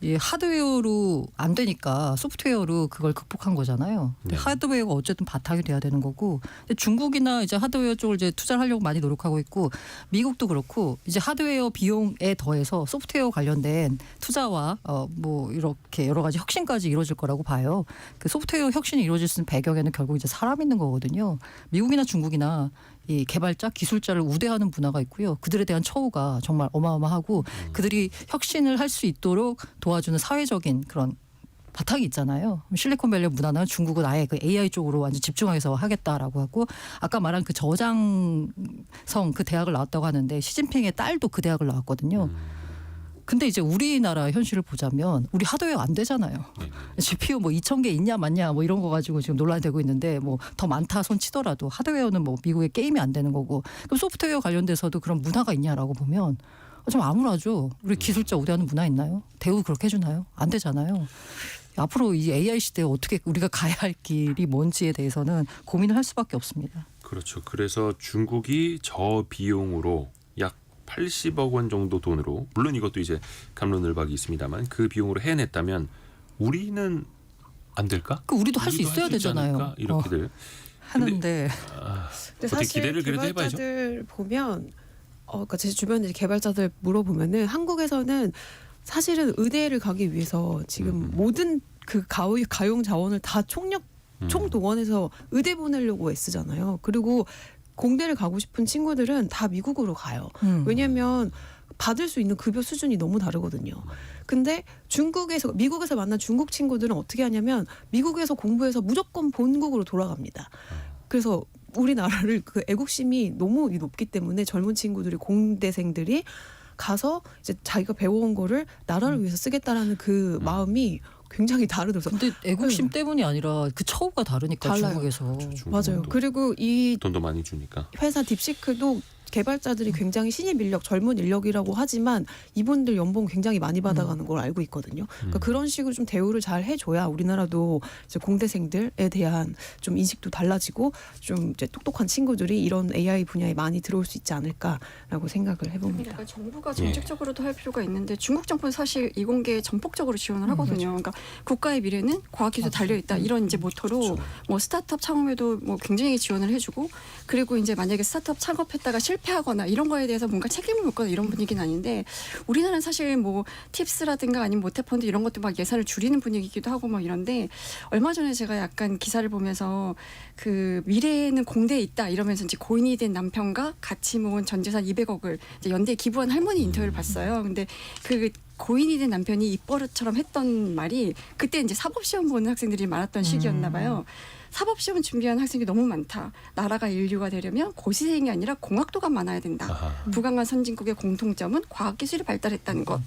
이 하드웨어로 안 되니까 소프트웨어로 그걸 극복한 거잖아요. 근데 네. 하드웨어가 어쨌든 바탕이 돼야 되는 거고 근데 중국이나 이제 하드웨어 쪽을 이제 투자를 하려고 많이 노력하고 있고 미국도 그렇고 이제 하드웨어 비용에 더해서 소프트웨어 관련된 투자와 뭐 이렇게 여러 가지 혁신까지 이루어질 거라고 봐요. 그 소프트웨어 혁신이 이루어질 수 있는 배경에는 결국 이제 사람 있는 거거든요. 미국이나 중국이나 이 개발자, 기술자를 우대하는 문화가 있고요. 그들에 대한 처우가 정말 어마어마하고 그들이 혁신을 할 수 있도록 도와주는 사회적인 그런 바탕이 있잖아요. 실리콘밸리 문화는 중국은 아예 그 AI 쪽으로 완전 집중해서 하겠다라고 하고 아까 말한 그 저장성 그 대학을 나왔다고 하는데 시진핑의 딸도 그 대학을 나왔거든요. 근데 이제 우리나라 현실을 보자면 우리 하드웨어 안 되잖아요. GPU 뭐 2,000개 있냐 맞냐 뭐 이런 거 가지고 지금 논란이 되고 있는데 뭐 더 많다 손 치더라도 하드웨어는 뭐 미국의 게임이 안 되는 거고 그럼 소프트웨어 관련돼서도 그런 문화가 있냐라고 보면 좀 암울하죠. 우리 기술자 우대하는 문화 있나요? 대우 그렇게 해주나요? 안 되잖아요. 앞으로 이 AI 시대에 어떻게 우리가 가야 할 길이 뭔지에 대해서는 고민을 할 수밖에 없습니다. 그렇죠. 그래서 중국이 저비용으로 약 80억 원 정도 돈으로 물론 이것도 이제 갑론을박이 있습니다만 그 비용으로 해냈다면 우리는 안 될까? 그 우리도 할 수 우리도 있어야 할수 있지 되잖아요. 않을까? 이렇게들 하는데 근데 어떻게 사실 기대를 그래도 해봐야죠. 개발자들 보면 그러니까 제 주변에 개발자들 물어보면은 한국에서는 사실은 의대를 가기 위해서 지금 모든 그 가용 자원을 다 총동원해서 의대 보내려고 애쓰잖아요. 그리고 공대를 가고 싶은 친구들은 다 미국으로 가요. 왜냐하면 받을 수 있는 급여 수준이 너무 다르거든요. 근데 미국에서 만난 중국 친구들은 어떻게 하냐면 미국에서 공부해서 무조건 본국으로 돌아갑니다. 그래서 우리나라를 그 애국심이 너무 높기 때문에 젊은 친구들이 공대생들이 가서 이제 자기가 배워온 거를 나라를 위해서 쓰겠다라는 그 마음이 굉장히 다르더라고요. 근데 애국심 때문이 아니라 그 처우가 다르니까 달라요. 중국에서. 맞아요. 그리고 이 돈도 많이 주니까. 회사 딥시크도 개발자들이 굉장히 신입 인력, 젊은 인력이라고 하지만 이분들 연봉 굉장히 많이 받아가는 걸 알고 있거든요. 그러니까 그런 식으로 좀 대우를 잘 해줘야 우리나라도 이제 공대생들에 대한 좀 인식도 달라지고 좀 이제 똑똑한 친구들이 이런 AI 분야에 많이 들어올 수 있지 않을까라고 생각을 해봅니다. 약간 정부가 정책적으로도 할 필요가 있는데 중국 정부는 사실 이공계에 전폭적으로 지원을 하거든요. 그러니까 국가의 미래는 과학기술 달려 있다 이런 이제 모토로 뭐 스타트업 창업에도 뭐 굉장히 지원을 해주고 그리고 이제 만약에 스타트업 창업했다가 실패 실패하거나 이런 거에 대해서 뭔가 책임을 묻거나 이런 분위기는 아닌데 우리나라는 사실 뭐 팁스라든가 아니면 모태펀드 이런 것도 막 예산을 줄이는 분위기기도 하고 막 이런데 얼마 전에 제가 약간 기사를 보면서 그 미래에는 공대에 있다 이러면서 이제 고인이 된 남편과 같이 모은 전 재산 200억을 이제 연대에 기부한 할머니 인터뷰를 봤어요. 근데 그 고인이 된 남편이 입버릇처럼 했던 말이 그때 이제 사법시험 보는 학생들이 많았던 시기였나 봐요. 사법시험 준비하는 학생이 너무 많다. 나라가 인류가 되려면 고시생이 아니라 공학도가 많아야 된다. 아하. 부강한 선진국의 공통점은 과학기술이 발달했다는 것.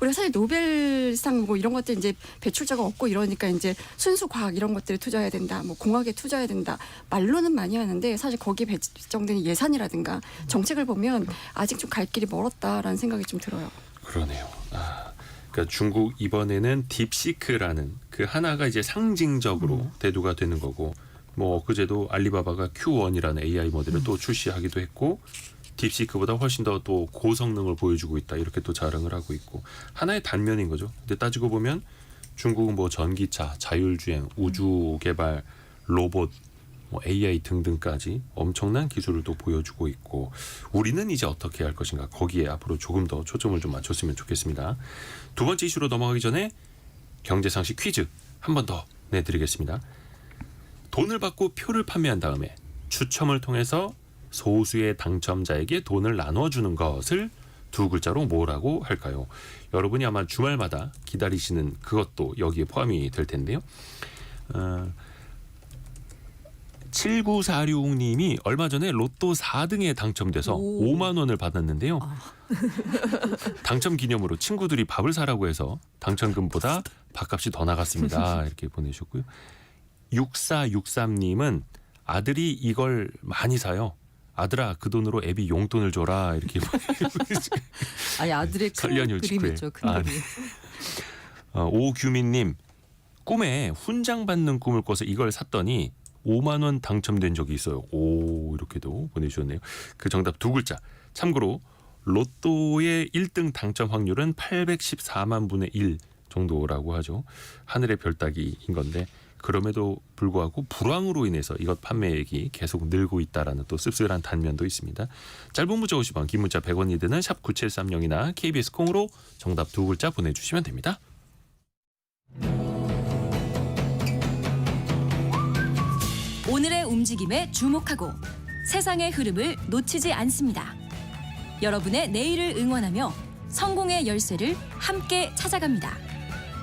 우리가 사실 노벨상 뭐 이런 것들 이제 배출자가 없고 이러니까 이제 순수 과학 이런 것들에 투자해야 된다. 뭐 공학에 투자해야 된다. 말로는 많이 하는데 사실 거기에 배정되는 예산이라든가 정책을 보면 아직 좀 갈 길이 멀었다라는 생각이 좀 들어요. 그러네요. 그러니까 중국 이번에는 딥시크라는 그 하나가 이제 상징적으로 대두가 되는 거고, 뭐 그제도 알리바바가 Q1이라는 AI 모델을 또 출시하기도 했고, 딥시크보다 훨씬 더 또 고성능을 보여주고 있다 이렇게 또 자랑을 하고 있고, 하나의 단면인 거죠. 근데 따지고 보면 중국은 뭐 전기차, 자율주행, 우주 개발, 로봇, 뭐 AI 등등까지 엄청난 기술을 또 보여주고 있고, 우리는 이제 어떻게 할 것인가, 거기에 앞으로 조금 더 초점을 좀 맞췄으면 좋겠습니다. 두 번째 이슈로 넘어가기 전에 경제상식 퀴즈 한 번 더 내드리겠습니다. 돈을 받고 표를 판매한 다음에 추첨을 통해서 소수의 당첨자에게 돈을 나눠주는 것을 두 글자로 뭐라고 할까요? 여러분이 아마 주말마다 기다리시는 그것도 여기에 포함이 될 텐데요. 7946님이 얼마 전에 로또 4등에 당첨돼서 5만 원을 받았는데요. 당첨 기념으로 친구들이 밥을 사라고 해서 당첨금보다 밥값이 더 나갔습니다. 이렇게 보내주셨고요. 6463님은 아들이 이걸 많이 사요. 아들아, 그 돈으로 애비 용돈을 줘라. 이렇게 보내주셨고요. 아니 아들의 큰 설련유 그림 직후에. 있죠. 큰 아, 그림. 오규민님, 꿈에 훈장 받는 꿈을 꿔서 이걸 샀더니 5만 원 당첨된 적이 있어요. 오, 이렇게도 보내주셨네요. 그 정답 두 글자. 참고로 로또의 1등 당첨 확률은 814만 분의 1 정도라고 하죠. 하늘의 별따기인 건데, 그럼에도 불구하고 불황으로 인해서 이것 판매액이 계속 늘고 있다라는 또 씁쓸한 단면도 있습니다. 짧은 문자 50원, 긴 문자 100원이 드는 샵 9730이나 KBS 콩으로 정답 두 글자 보내주시면 됩니다. 오늘의 움직임에 주목하고 세상의 흐름을 놓치지 않습니다. 여러분의 내일을 응원하며 성공의 열쇠를 함께 찾아갑니다.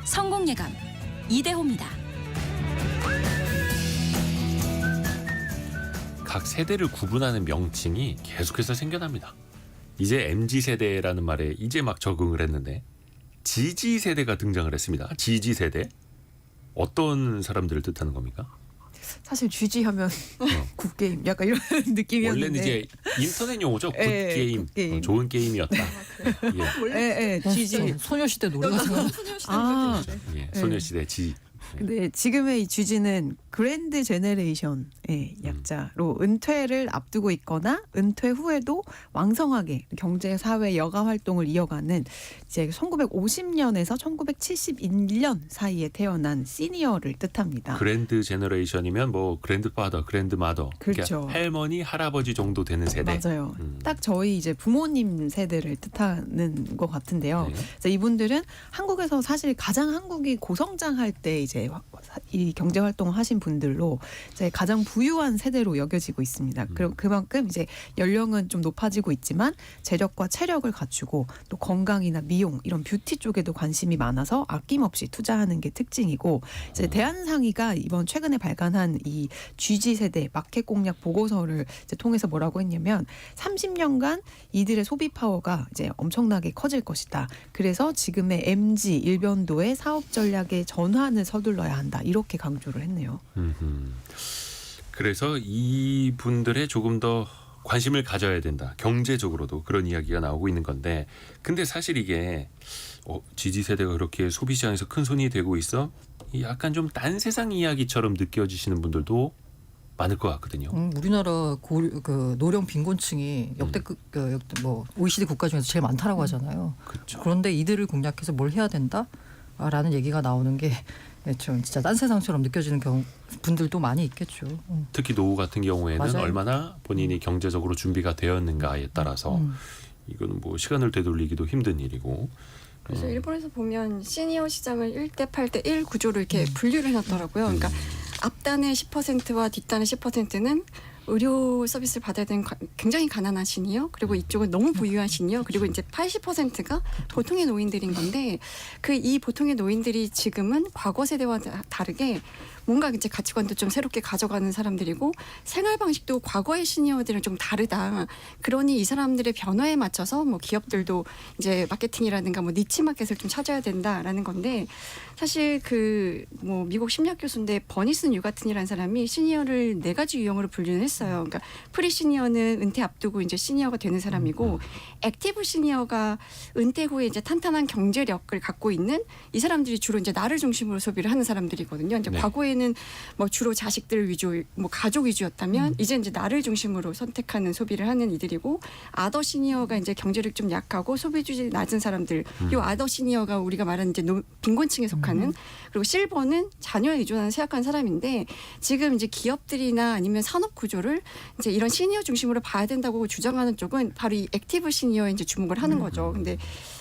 성공예감 이대호입니다. 각 세대를 구분하는 명칭이 계속해서 생겨납니다. 이제 MZ세대라는 말에 이제 막 적응을 했는데, GZ세대가 등장을 했습니다. GZ세대. 어떤 사람들을 뜻하는 겁니까? 사실 GG하면 굿게임 약간 이런 느낌이었는데. 원래는 이제 인터넷 용어죠. 예, 굿게임. 굿게임. 좋은 게임이었다. 예, GG. 소녀시대 노래가 생각. 아, 예, 소녀시대 G. 근데 지금의 이 GG는 그랜드 제네레이션의 약자로 은퇴를 앞두고 있거나 은퇴 후에도 왕성하게 경제 사회 여가 활동을 이어가는 이제 1950년에서 1971년 사이에 태어난 시니어를 뜻합니다. 그랜드 제너레이션이면 뭐 그랜드파더, 그랜드마더. 그렇죠. 그러니까 할머니, 할아버지 정도 되는 세대. 맞아요. 딱 저희 이제 부모님 세대를 뜻하는 것 같은데요. 네. 그래서 이분들은 한국에서 사실 가장 한국이 고성장할 때 이제 이 경제 활동을 하신 분들로 이제 가장 부유한 세대로 여겨지고 있습니다. 그리고 그만큼 이제 연령은 좀 높아지고 있지만 재력과 체력을 갖추고 또 건강이나 미용 이런 뷰티 쪽에도 관심이 많아서 아낌없이 투자하는 게 특징이고, 이제 대한상의가 이번 최근에 발간한 이 GG 세대 마켓 공략 보고서를 이제 통해서 뭐라고 했냐면 30년간 이들의 소비 파워가 이제 엄청나게 커질 것이다. 그래서 지금의 MZ 일변도의 사업 전략의 전환을 서둘러야 한다. 이렇게 강조를 했네요. 그래서 이분들의 조금 더 관심을 가져야 된다. 경제적으로도 그런 이야기가 나오고 있는 건데, 근데 사실 이게 GZ 세대가 그렇게 소비 시장에서 큰 손이 되고 있어? 약간 좀 딴 세상 이야기처럼 느껴지시는 분들도 많을 것 같거든요. 우리나라 그 노령 빈곤층이 역대급 뭐 OECD 국가 중에서 제일 많다라고 하잖아요. 그렇죠. 그런데 이들을 공략해서 뭘 해야 된다라는 얘기가 나오는 게 그렇죠. 진짜 딴 세상처럼 느껴지는 분들도 많이 있겠죠. 특히 노후 같은 경우에는 맞아요. 얼마나 본인이 경제적으로 준비가 되었는가에 따라서 이거는 뭐 시간을 되돌리기도 힘든 일이고. 그래서 일본에서 보면 시니어 시장을 1대 8대 1 구조로 이렇게 분류를 해놨더라고요. 그러니까 앞단의 10%와 뒷단의 10%는 의료 서비스를 받아야 되는 굉장히 가난한 시니어, 그리고 이쪽은 너무 부유한 시니어, 그리고 이제 80%가 보통의 노인들인 건데 이 보통의 노인들이 지금은 과거 세대와 다르게 뭔가 이제 가치관도 좀 새롭게 가져가는 사람들이고 생활 방식도 과거의 시니어들은 좀 다르다. 그러니 이 사람들의 변화에 맞춰서 뭐 기업들도 이제 마케팅이라든가 뭐 니치 마켓을 좀 찾아야 된다라는 건데 사실 뭐 미국 심리학 교수인데 버니슨 유가튼이라는 사람이 시니어를 4가지 유형으로 분류를 했어요. 그러니까 프리 시니어는 은퇴 앞두고 이제 시니어가 되는 사람이고 액티브 시니어가 은퇴 후에 이제 탄탄한 경제력을 갖고 있는 이 사람들이 주로 이제 나를 중심으로 소비를 하는 사람들이거든요. 이제 네. 과거에는 뭐 주로 자식들 위주, 뭐 가족 위주였다면 이제 나를 중심으로 선택하는 소비를 하는 이들이고 아더 시니어가 이제 경제력 좀 약하고 소비주의 낮은 사람들. 요 아더 시니어가 우리가 말하는 이제 빈곤층에 속하는 그리고 실버는 자녀에 의존하는 쇠약한 사람인데 지금 이제 기업들이나 아니면 산업 구조를 이제 이런 시니어 중심으로 봐야 된다고 주장하는 쪽은 바로 이 액티브 시니어에 이제 주목을 하는 거죠. 근데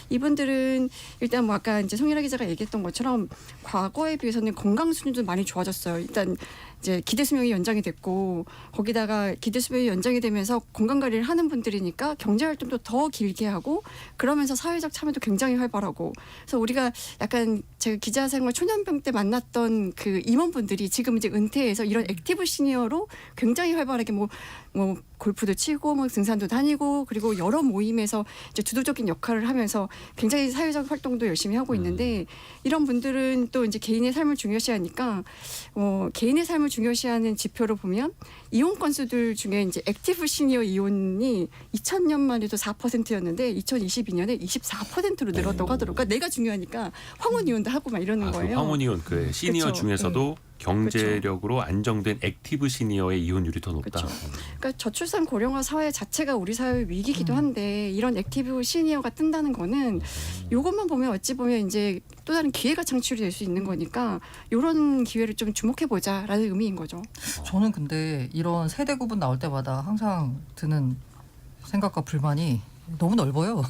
이분들은 일단 뭐 아까 이제 송일아 기자가 얘기했던 것처럼 과거에 비해서는 건강 수준도 많이 좋아졌어요. 일단 이제 기대 수명이 연장이 됐고 거기다가 기대 수명이 연장이 되면서 건강 관리를 하는 분들이니까 경제 활동도 더 길게 하고 그러면서 사회적 참여도 굉장히 활발하고 그래서 우리가 약간 제가 기자 생활 초년병 때 만났던 그 임원분들이 지금 이제 은퇴해서 이런 액티브 시니어로 굉장히 활발하게 뭐 골프도 치고 뭐 등산도 다니고 그리고 여러 모임에서 이제 주도적인 역할을 하면서 굉장히 사회적 활동도 열심히 하고 있는데 이런 분들은 또 이제 개인의 삶을 중요시하니까 개인의 삶을 중요시하는 지표로 보면 이혼 건수들 중에 이제 액티브 시니어 이혼이 2000년만 해도 4%였는데 2022년에 24%로 늘었다고 하더라고요. 그러니까 내가 중요하니까 황혼 이혼도 하고 막 이러는 그 거예요. 황혼이혼 그 시니어 그쵸. 중에서도 경제력으로 안정된 액티브 시니어의 이혼율이 더 높다. 그쵸. 그러니까 저출산 고령화 사회 자체가 우리 사회 위기기도 한데 이런 액티브 시니어가 뜬다는 거는 이것만 보면 어찌 보면 이제 또 다른 기회가 창출이 될 수 있는 거니까 이런 기회를 좀 주목해 보자라는 의미인 거죠. 저는 근데 이런 세대 구분 나올 때마다 항상 드는 생각과 불만이 너무 넓어요.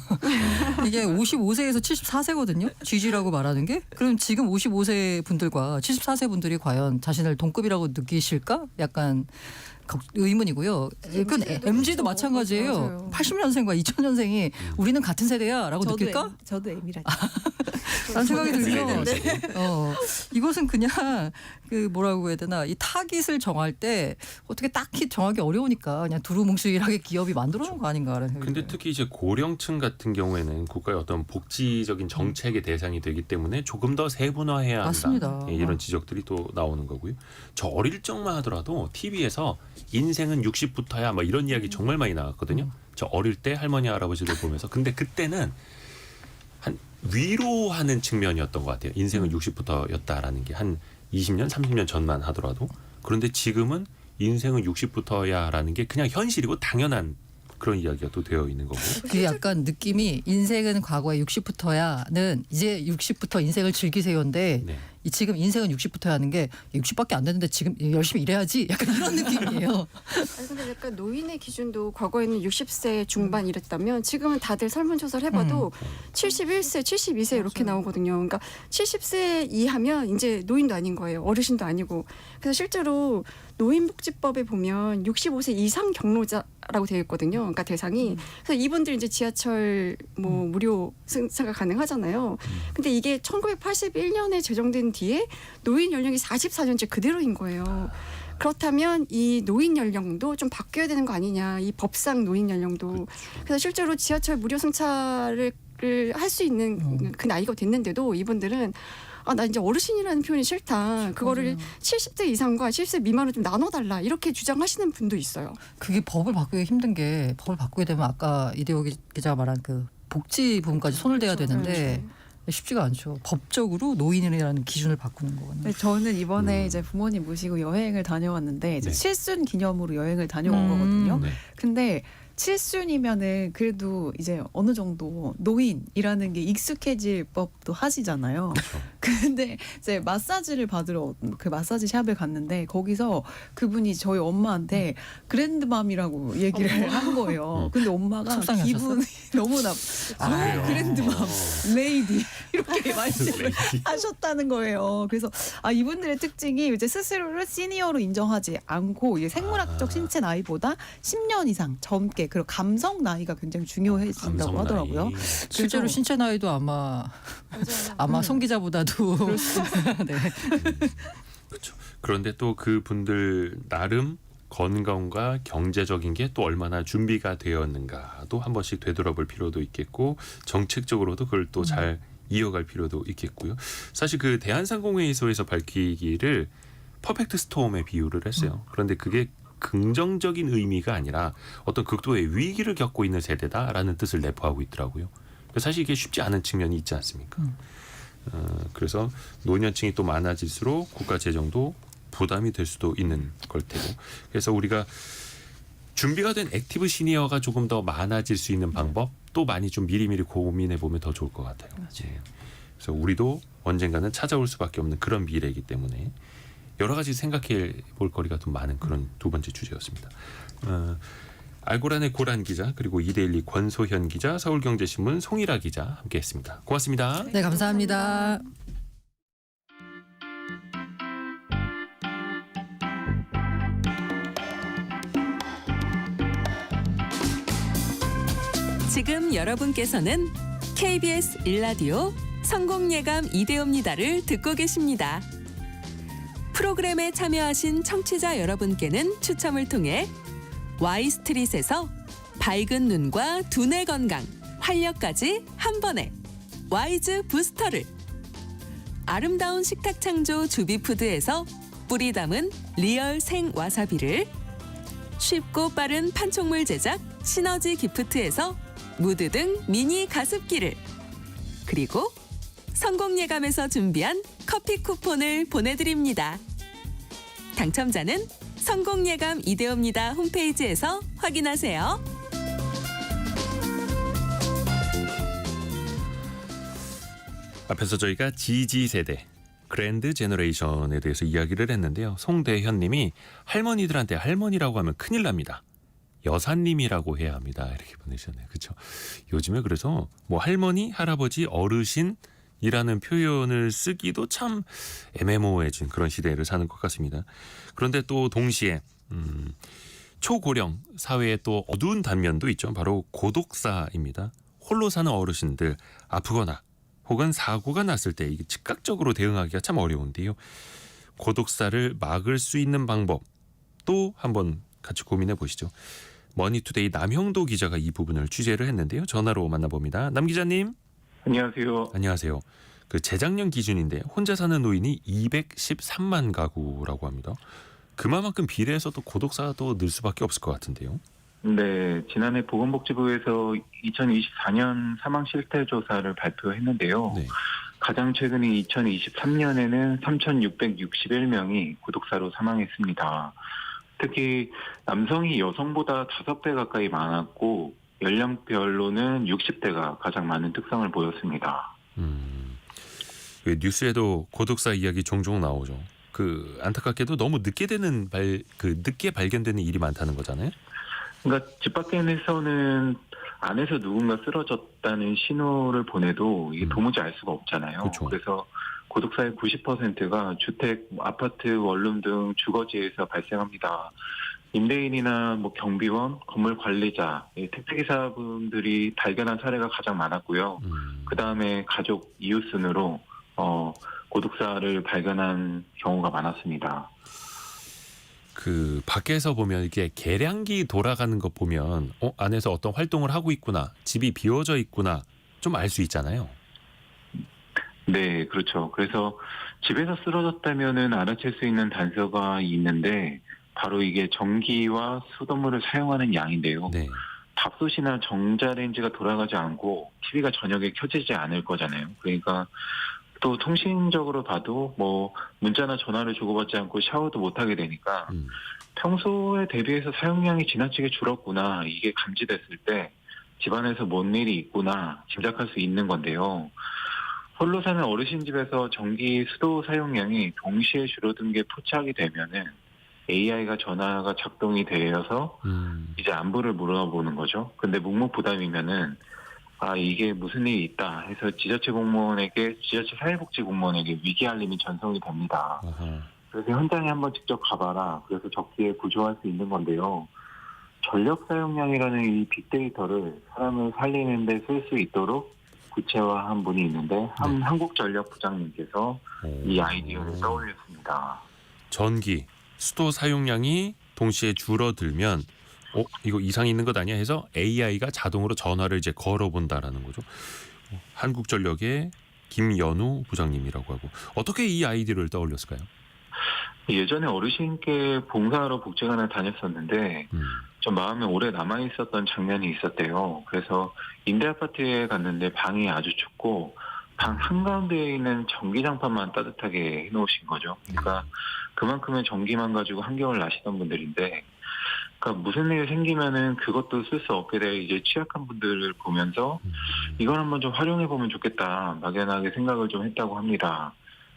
이게 55세에서 74세거든요. GG라고 말하는 게. 그럼 지금 55세 분들과 74세 분들이 과연 자신을 동급이라고 느끼실까? 약간 의문이고요. 그 MZ도 마찬가지예요. 맞아요. 80년생과 2000년생이 우리는 같은 세대야라고 느낄까? 저도 M이라니까. 라는 생각이 네, 들면 이것은 그냥 그 뭐라고 해야 되나 이 타깃을 정할 때 어떻게 딱히 정하기 어려우니까 그냥 두루뭉실하게 기업이 만들어 놓은 거 아닌가라는 생각이 근데 들어요. 특히 이제 고령층 같은 경우에는 국가의 어떤 복지적인 정책의 대상이 되기 때문에 조금 더 세분화해야 한다. 맞습니다. 예, 이런 지적들이 또 나오는 거고요. 저 어릴 적만 하더라도 TV에서 인생은 60부터야 뭐 이런 이야기 정말 많이 나왔거든요. 저 어릴 때 할머니 할아버지를 보면서 근데 그때는 한 위로하는 측면이었던 것 같아요. 인생은 60부터였다라는 게 한 20년, 30년 전만 하더라도 그런데 지금은 인생은 60부터야라는 게 그냥 현실이고 당연한 그런 이야기가 또 되어 있는 거고. 그게 약간 느낌이 인생은 과거에 60부터야는 이제 60부터 인생을 즐기세요인데 네. 이 지금 인생은 60부터 하는 게 60밖에 안 됐는데 지금 열심히 일해야지 약간 이런 느낌이에요. 아니 근데 약간 노인의 기준도 과거에는 60세 중반 이랬다면 지금은 다들 설문조사를 해봐도 71세, 72세 이렇게 나오거든요. 그러니까 70세 이하면 이제 노인도 아닌 거예요. 어르신도 아니고. 그래서 실제로 노인복지법에 보면 65세 이상 경로자라고 되어 있거든요. 그러니까 대상이. 그래서 이분들 이제 지하철 뭐 무료 승차가 가능하잖아요. 근데 이게 1981년에 제정된 뒤에 노인 연령이 44년째 그대로인 거예요. 그렇다면 이 노인 연령도 좀 바뀌어야 되는 거 아니냐. 이 법상 노인 연령도. 그래서 실제로 지하철 무료 승차를 할 수 있는 그 나이가 됐는데도 이분들은 나 이제 어르신이라는 표현이 싫다. 그거를 70대 이상과 70세 미만으로 좀 나눠달라. 이렇게 주장하시는 분도 있어요. 그게 법을 바꾸기 힘든 게 법을 바꾸게 되면 아까 이대호 기자가 말한 그 복지 부분까지 손을 대야 되는데 쉽지가 않죠. 법적으로 노인이라는 기준을 바꾸는 거거든요. 네, 저는 이번에 이제 부모님 모시고 여행을 다녀왔는데 이제 네. 칠순 기념으로 여행을 다녀온 거거든요. 네. 근데 7순이면은 그래도 이제 어느 정도 노인이라는 게 익숙해질 법도 하시잖아요. 근데 이제 마사지를 받으러 그 마사지 샵에 갔는데 거기서 그분이 저희 엄마한테 그랜드맘이라고 얘기를 한 거예요. 근데 엄마가 속상해하셨어요? 기분이 너무 그랜드맘, 레이디 이렇게 말씀을 레이디. 하셨다는 거예요. 그래서 이분들의 특징이 이제 스스로를 시니어로 인정하지 않고 이제 생물학적 신체 나이보다 10년 이상 젊게 그리고 감성 나이가 굉장히 중요해진다고 감성 하더라고요. 나이. 실제로 그래서- 신체 나이도 아마 송 기자보다도 네. 그런데 또 그 분들 나름 건강과 경제적인 게 또 얼마나 준비가 되었는가도 한 번씩 되돌아볼 필요도 있겠고 정책적으로도 그걸 또 잘 이어갈 필요도 있겠고요. 사실 그 대한상공회의소에서 밝히기를 퍼펙트 스톰에 비유를 했어요. 그런데 그게 긍정적인 의미가 아니라 어떤 극도의 위기를 겪고 있는 세대다라는 뜻을 내포하고 있더라고요. 사실 이게 쉽지 않은 측면이 있지 않습니까? 그래서 노년층이 또 많아질수록 국가 재정도 부담이 될 수도 있는 걸 테고, 그래서 우리가 준비가 된 액티브 시니어가 조금 더 많아질 수 있는 방법 또 많이 좀 미리미리 고민해 보면 더 좋을 것 같아요. 예. 그래서 우리도 언젠가는 찾아올 수밖에 없는 그런 미래이기 때문에 여러 가지 생각해 볼 거리가 좀 많은 그런 두 번째 주제였습니다. 알고란의 고란 기자, 그리고 이데일리 권소현 기자, 서울경제신문 송일아 기자 함께했습니다. 고맙습니다. 네, 감사합니다. 지금 여러분께서는 KBS 1라디오 성공예감 이대호입니다를 듣고 계십니다. 프로그램에 참여하신 청취자 여러분께는 추첨을 통해 Y스트릿에서 밝은 눈과 두뇌 건강, 활력까지 한 번에 와이즈 부스터를, 아름다운 식탁 창조 주비푸드에서 뿌리 담은 리얼 생 와사비를, 쉽고 빠른 판촉물 제작 시너지 기프트에서 무드 등 미니 가습기를, 그리고 성공예감에서 준비한 커피 쿠폰을 보내드립니다. 당첨자는 성공예감 이대호입니다 홈페이지에서 확인하세요. 앞에서 저희가 GG세대, 그랜드 제너레이션에 대해서 이야기를 했는데요. 송대현 님이 할머니들한테 할머니라고 하면 큰일 납니다. 여사님이라고 해야 합니다. 이렇게 보내셨네요. 그렇죠? 요즘에 그래서 뭐 할머니, 할아버지, 어르신이라는 표현을 쓰기도 참 애매모호해진 그런 시대를 사는 것 같습니다. 그런데 또 동시에 초고령 사회의 또 어두운 단면도 있죠. 바로 고독사입니다. 홀로 사는 어르신들, 아프거나 혹은 사고가 났을 때 이게 즉각적으로 대응하기가 참 어려운데요. 고독사를 막을 수 있는 방법 또 한번 같이 고민해 보시죠. 머니투데이 남형도 기자가 이 부분을 취재를 했는데요. 전화로 만나봅니다. 남 기자님. 안녕하세요. 안녕하세요. 그 재작년 기준인데 혼자 사는 노인이 213만 가구라고 합니다. 그만큼 비례해서 또 고독사가 또 늘 수밖에 없을 것 같은데요. 네, 지난해 보건복지부에서 2024년 사망 실태 조사를 발표했는데요. 네. 가장 최근인 2023년에는 3,661명이 고독사로 사망했습니다. 특히 남성이 여성보다 5배 가까이 많았고 연령별로는 60대가 가장 많은 특성을 보였습니다. 뉴스에도 고독사 이야기 종종 나오죠. 그 안타깝게도 너무 늦게 되는 늦게 발견되는 일이 많다는 거잖아요. 그러니까 집 밖에서는 안에서 누군가 쓰러졌다는 신호를 보내도 이게 도무지 알 수가 없잖아요. 그렇죠. 그래서 고독사의 90%가 주택, 아파트, 원룸 등 주거지에서 발생합니다. 임대인이나 뭐 경비원, 건물 관리자, 택배기사분들이 발견한 사례가 가장 많았고요. 그 다음에 가족, 이웃 순으로 고독사를 발견한 경우가 많았습니다. 그 밖에서 보면 이게 계량기 돌아가는 거 보면 안에서 어떤 활동을 하고 있구나, 집이 비워져 있구나 좀 알 수 있잖아요. 네, 그렇죠. 그래서 집에서 쓰러졌다면은 알아챌 수 있는 단서가 있는데 바로 이게 전기와 수돗물을 사용하는 양인데요. 네. 밥솥이나 전자레인지가 돌아가지 않고 TV가 저녁에 켜지지 않을 거잖아요. 그러니까 또 통신적으로 봐도 뭐 문자나 전화를 주고받지 않고 샤워도 못하게 되니까 평소에 대비해서 사용량이 지나치게 줄었구나, 이게 감지됐을 때 집안에서 뭔 일이 있구나 짐작할 수 있는 건데요. 홀로 사는 어르신 집에서 전기 수도 사용량이 동시에 줄어든 게 포착이 되면은 AI가 전화가 작동이 되어서 이제 안부를 물어보는 거죠. 근데 묵묵부담이면은 이게 무슨 일이 있다 해서 지자체 사회복지 공무원에게 위기 알림이 전송이 됩니다. 아하. 그래서 현장에 한번 직접 가봐라. 그래서 적기에 구조할 수 있는 건데요. 전력 사용량이라는 이 빅데이터를 사람을 살리는 데 쓸 수 있도록 구체화한 분이 있는데 한국전력 부장님께서 이 아이디어를 떠올렸습니다. 전기, 수도 사용량이 동시에 줄어들면 이거 이상이 있는 것 아니야 해서 AI가 자동으로 전화를 이제 걸어본다라는 거죠. 한국전력의 김연우 부장님이라고 하고, 어떻게 이 아이디어를 떠올렸을까요? 예전에 어르신께 봉사하러 복지관을 다녔었는데 좀 마음에 오래 남아있었던 장면이 있었대요. 그래서 임대아파트에 갔는데 방이 아주 춥고 방 한가운데에 있는 전기장판만 따뜻하게 해놓으신 거죠. 그러니까 그만큼의 전기만 가지고 한겨울 나시던 분들인데, 그러니까 무슨 일이 생기면은 그것도 쓸 수 없게 될 이제 취약한 분들을 보면서 이걸 한번 좀 활용해 보면 좋겠다 막연하게 생각을 좀 했다고 합니다.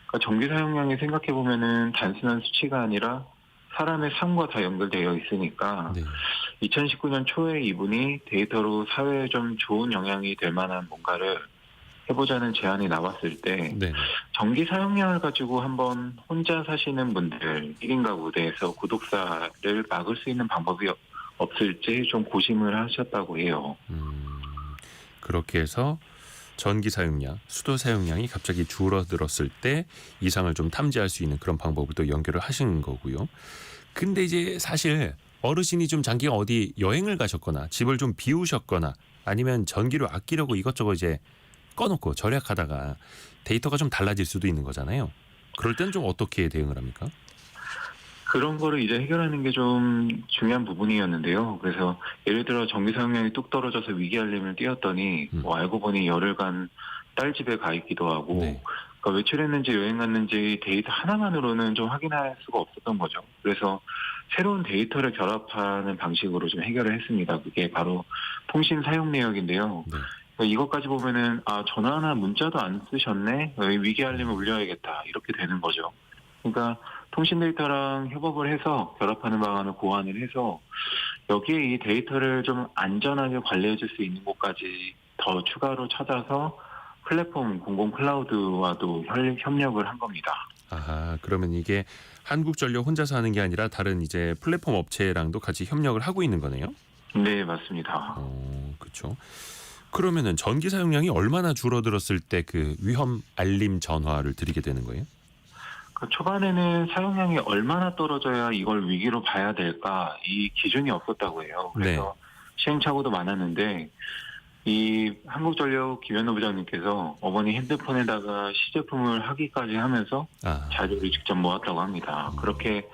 그러니까 전기 사용량이 생각해 보면은 단순한 수치가 아니라 사람의 삶과 다 연결되어 있으니까 2019년 초에 이분이 데이터로 사회에 좀 좋은 영향이 될 만한 뭔가를 해보자는 제안이 나왔을 때 전기 사용량을 가지고 한번 혼자 사시는 분들 1인 가구 내에서 구독사를 막을 수 있는 방법이 없을지 좀 고심을 하셨다고 해요. 그렇게 해서 전기 사용량, 수도 사용량이 갑자기 줄어들었을 때 이상을 좀 탐지할 수 있는 그런 방법을 또 연결을 하신 거고요. 근데 이제 사실 어르신이 좀 장기간 어디 여행을 가셨거나 집을 좀 비우셨거나 아니면 전기를 아끼려고 이것저것 이제 꺼놓고 절약하다가 데이터가 좀 달라질 수도 있는 거잖아요. 그럴 때는 좀 어떻게 대응을 합니까? 그런 거를 이제 해결하는 게 좀 중요한 부분이었는데요. 그래서 예를 들어 전기 사용량이 뚝 떨어져서 위기 알림을 띄웠더니 알고 보니 열흘간 딸 집에 가 있기도 하고 그러니까 외출했는지 여행 갔는지 데이터 하나만으로는 좀 확인할 수가 없었던 거죠. 그래서 새로운 데이터를 결합하는 방식으로 좀 해결을 했습니다. 그게 바로 통신 사용 내역인데요. 이것까지 보면은 전화나 문자도 안 쓰셨네, 위기 알림을 울려야겠다 이렇게 되는 거죠. 그러니까 통신 데이터랑 협업을 해서 결합하는 방안을 고안을 해서 여기에 이 데이터를 좀 안전하게 관리해 줄 수 있는 곳까지 더 추가로 찾아서 플랫폼 공공 클라우드와도 협력을 한 겁니다. 그러면 이게 한국전력 혼자서 하는 게 아니라 다른 이제 플랫폼 업체랑도 같이 협력을 하고 있는 거네요? 네, 맞습니다. 그렇죠. 그러면은 전기 사용량이 얼마나 줄어들었을 때 그 위험 알림 전화를 드리게 되는 거예요? 초반에는 사용량이 얼마나 떨어져야 이걸 위기로 봐야 될까, 이 기준이 없었다고 해요. 그래서 시행착오도 많았는데 이 한국전력 김현우 부장님께서 어머니 핸드폰에다가 시제품을 하기까지 하면서 자료를 직접 모았다고 합니다. 그렇게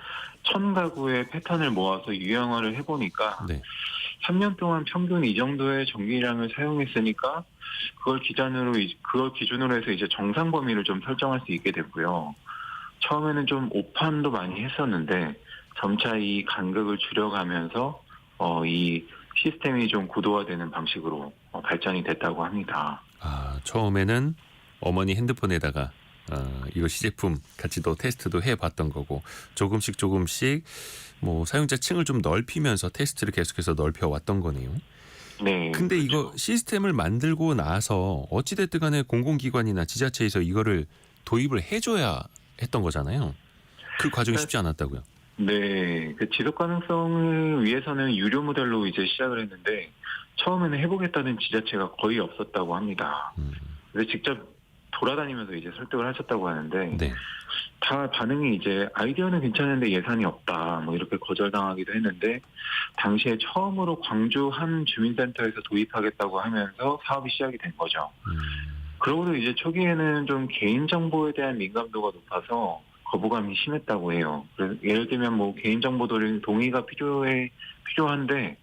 1000가구의 패턴을 모아서 유형화를 해보니까 3년 동안 평균 이 정도의 전기량을 사용했으니까 그걸 기준으로 해서 이제 정상 범위를 좀 설정할 수 있게 됐고요. 처음에는 좀 오판도 많이 했었는데 점차 이 간극을 줄여가면서 이 시스템이 좀 구도화되는 방식으로 발전이 됐다고 합니다. 처음에는 어머니 핸드폰에다가 이거 시제품 같이 또 테스트도 해봤던 거고 조금씩 뭐 사용자 층을 좀 넓히면서 테스트를 계속해서 넓혀왔던 거네요. 네. 근데 이거 시스템을 만들고 나서 어찌됐든 간에 공공기관이나 지자체에서 이거를 도입을 해줘야 했던 거잖아요. 그 과정이 쉽지 않았다고요. 네, 그 지속 가능성을 위해서는 유료 모델로 이제 시작을 했는데 처음에는 해보겠다는 지자체가 거의 없었다고 합니다. 그래서 직접 돌아다니면서 이제 설득을 하셨다고 하는데 다 반응이 이제 아이디어는 괜찮은데 예산이 없다 뭐 이렇게 거절당하기도 했는데 당시에 처음으로 광주 한 주민센터에서 도입하겠다고 하면서 사업이 시작이 된 거죠. 그러고도 이제 초기에는 좀 개인정보에 대한 민감도가 높아서 거부감이 심했다고 해요. 그래서 예를 들면 뭐 개인정보 동의가 필요한데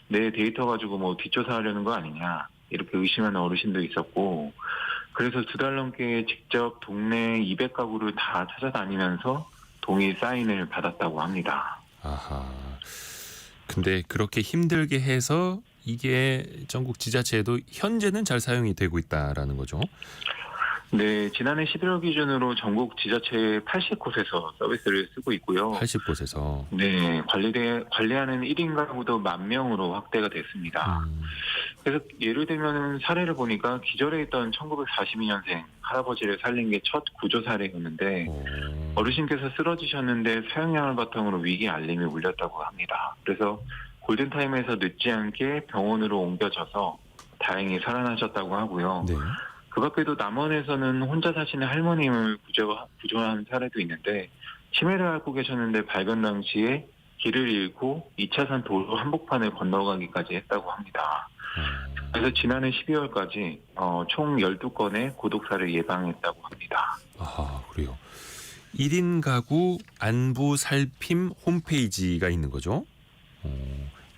내 데이터 가지고 뭐 뒷조사하려는 거 아니냐 이렇게 의심하는 어르신도 있었고, 그래서 2달 넘게 직접 동네 200가구를 다 찾아다니면서 동의 사인을 받았다고 합니다. 아하. 근데 그렇게 힘들게 해서 이게 전국 지자체에도 현재는 잘 사용이 되고 있다라는 거죠. 네, 지난해 11월 기준으로 전국 지자체 80곳에서 서비스를 쓰고 있고요. 80곳에서. 네, 관리하는 1인 가구도 10,000명으로 확대가 됐습니다. 그래서 예를 들면 사례를 보니까 기절해 있던 1942년생 할아버지를 살린 게 첫 구조 사례였는데 어르신께서 쓰러지셨는데 사형량을 바탕으로 위기 알림이 울렸다고 합니다. 그래서 골든타임에서 늦지 않게 병원으로 옮겨져서 다행히 살아나셨다고 하고요. 네. 그 밖에도 남원에서는 혼자 사시는 할머님을 구조한 사례도 있는데 치매를 앓고 계셨는데 발견 당시에 길을 잃고 2차선 도로 한복판을 건너가기까지 했다고 합니다. 그래서 지난해 12월까지 총 12건의 고독사를 예방했다고 합니다. 아, 그래요. 1인 가구 안부 살핌 홈페이지가 있는 거죠.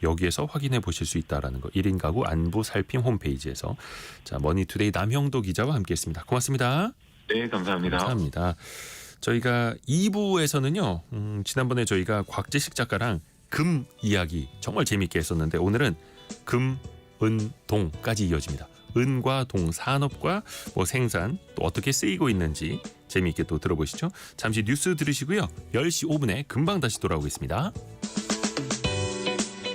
여기에서 확인해 보실 수 있다라는 거. 1인 가구 안부 살핌 홈페이지에서. 자, 머니투데이 남형도 기자와 함께했습니다. 고맙습니다. 네, 감사합니다. 감사합니다. 저희가 2부에서는요. 지난번에 저희가 곽재식 작가랑 금 이야기 정말 재미있게 했었는데 오늘은 금, 은, 동까지 이어집니다. 은과 동, 산업과 생산 또 어떻게 쓰이고 있는지 재미있게 또 들어보시죠. 잠시 뉴스 들으시고요. 10시 5분에 금방 다시 돌아오겠습니다.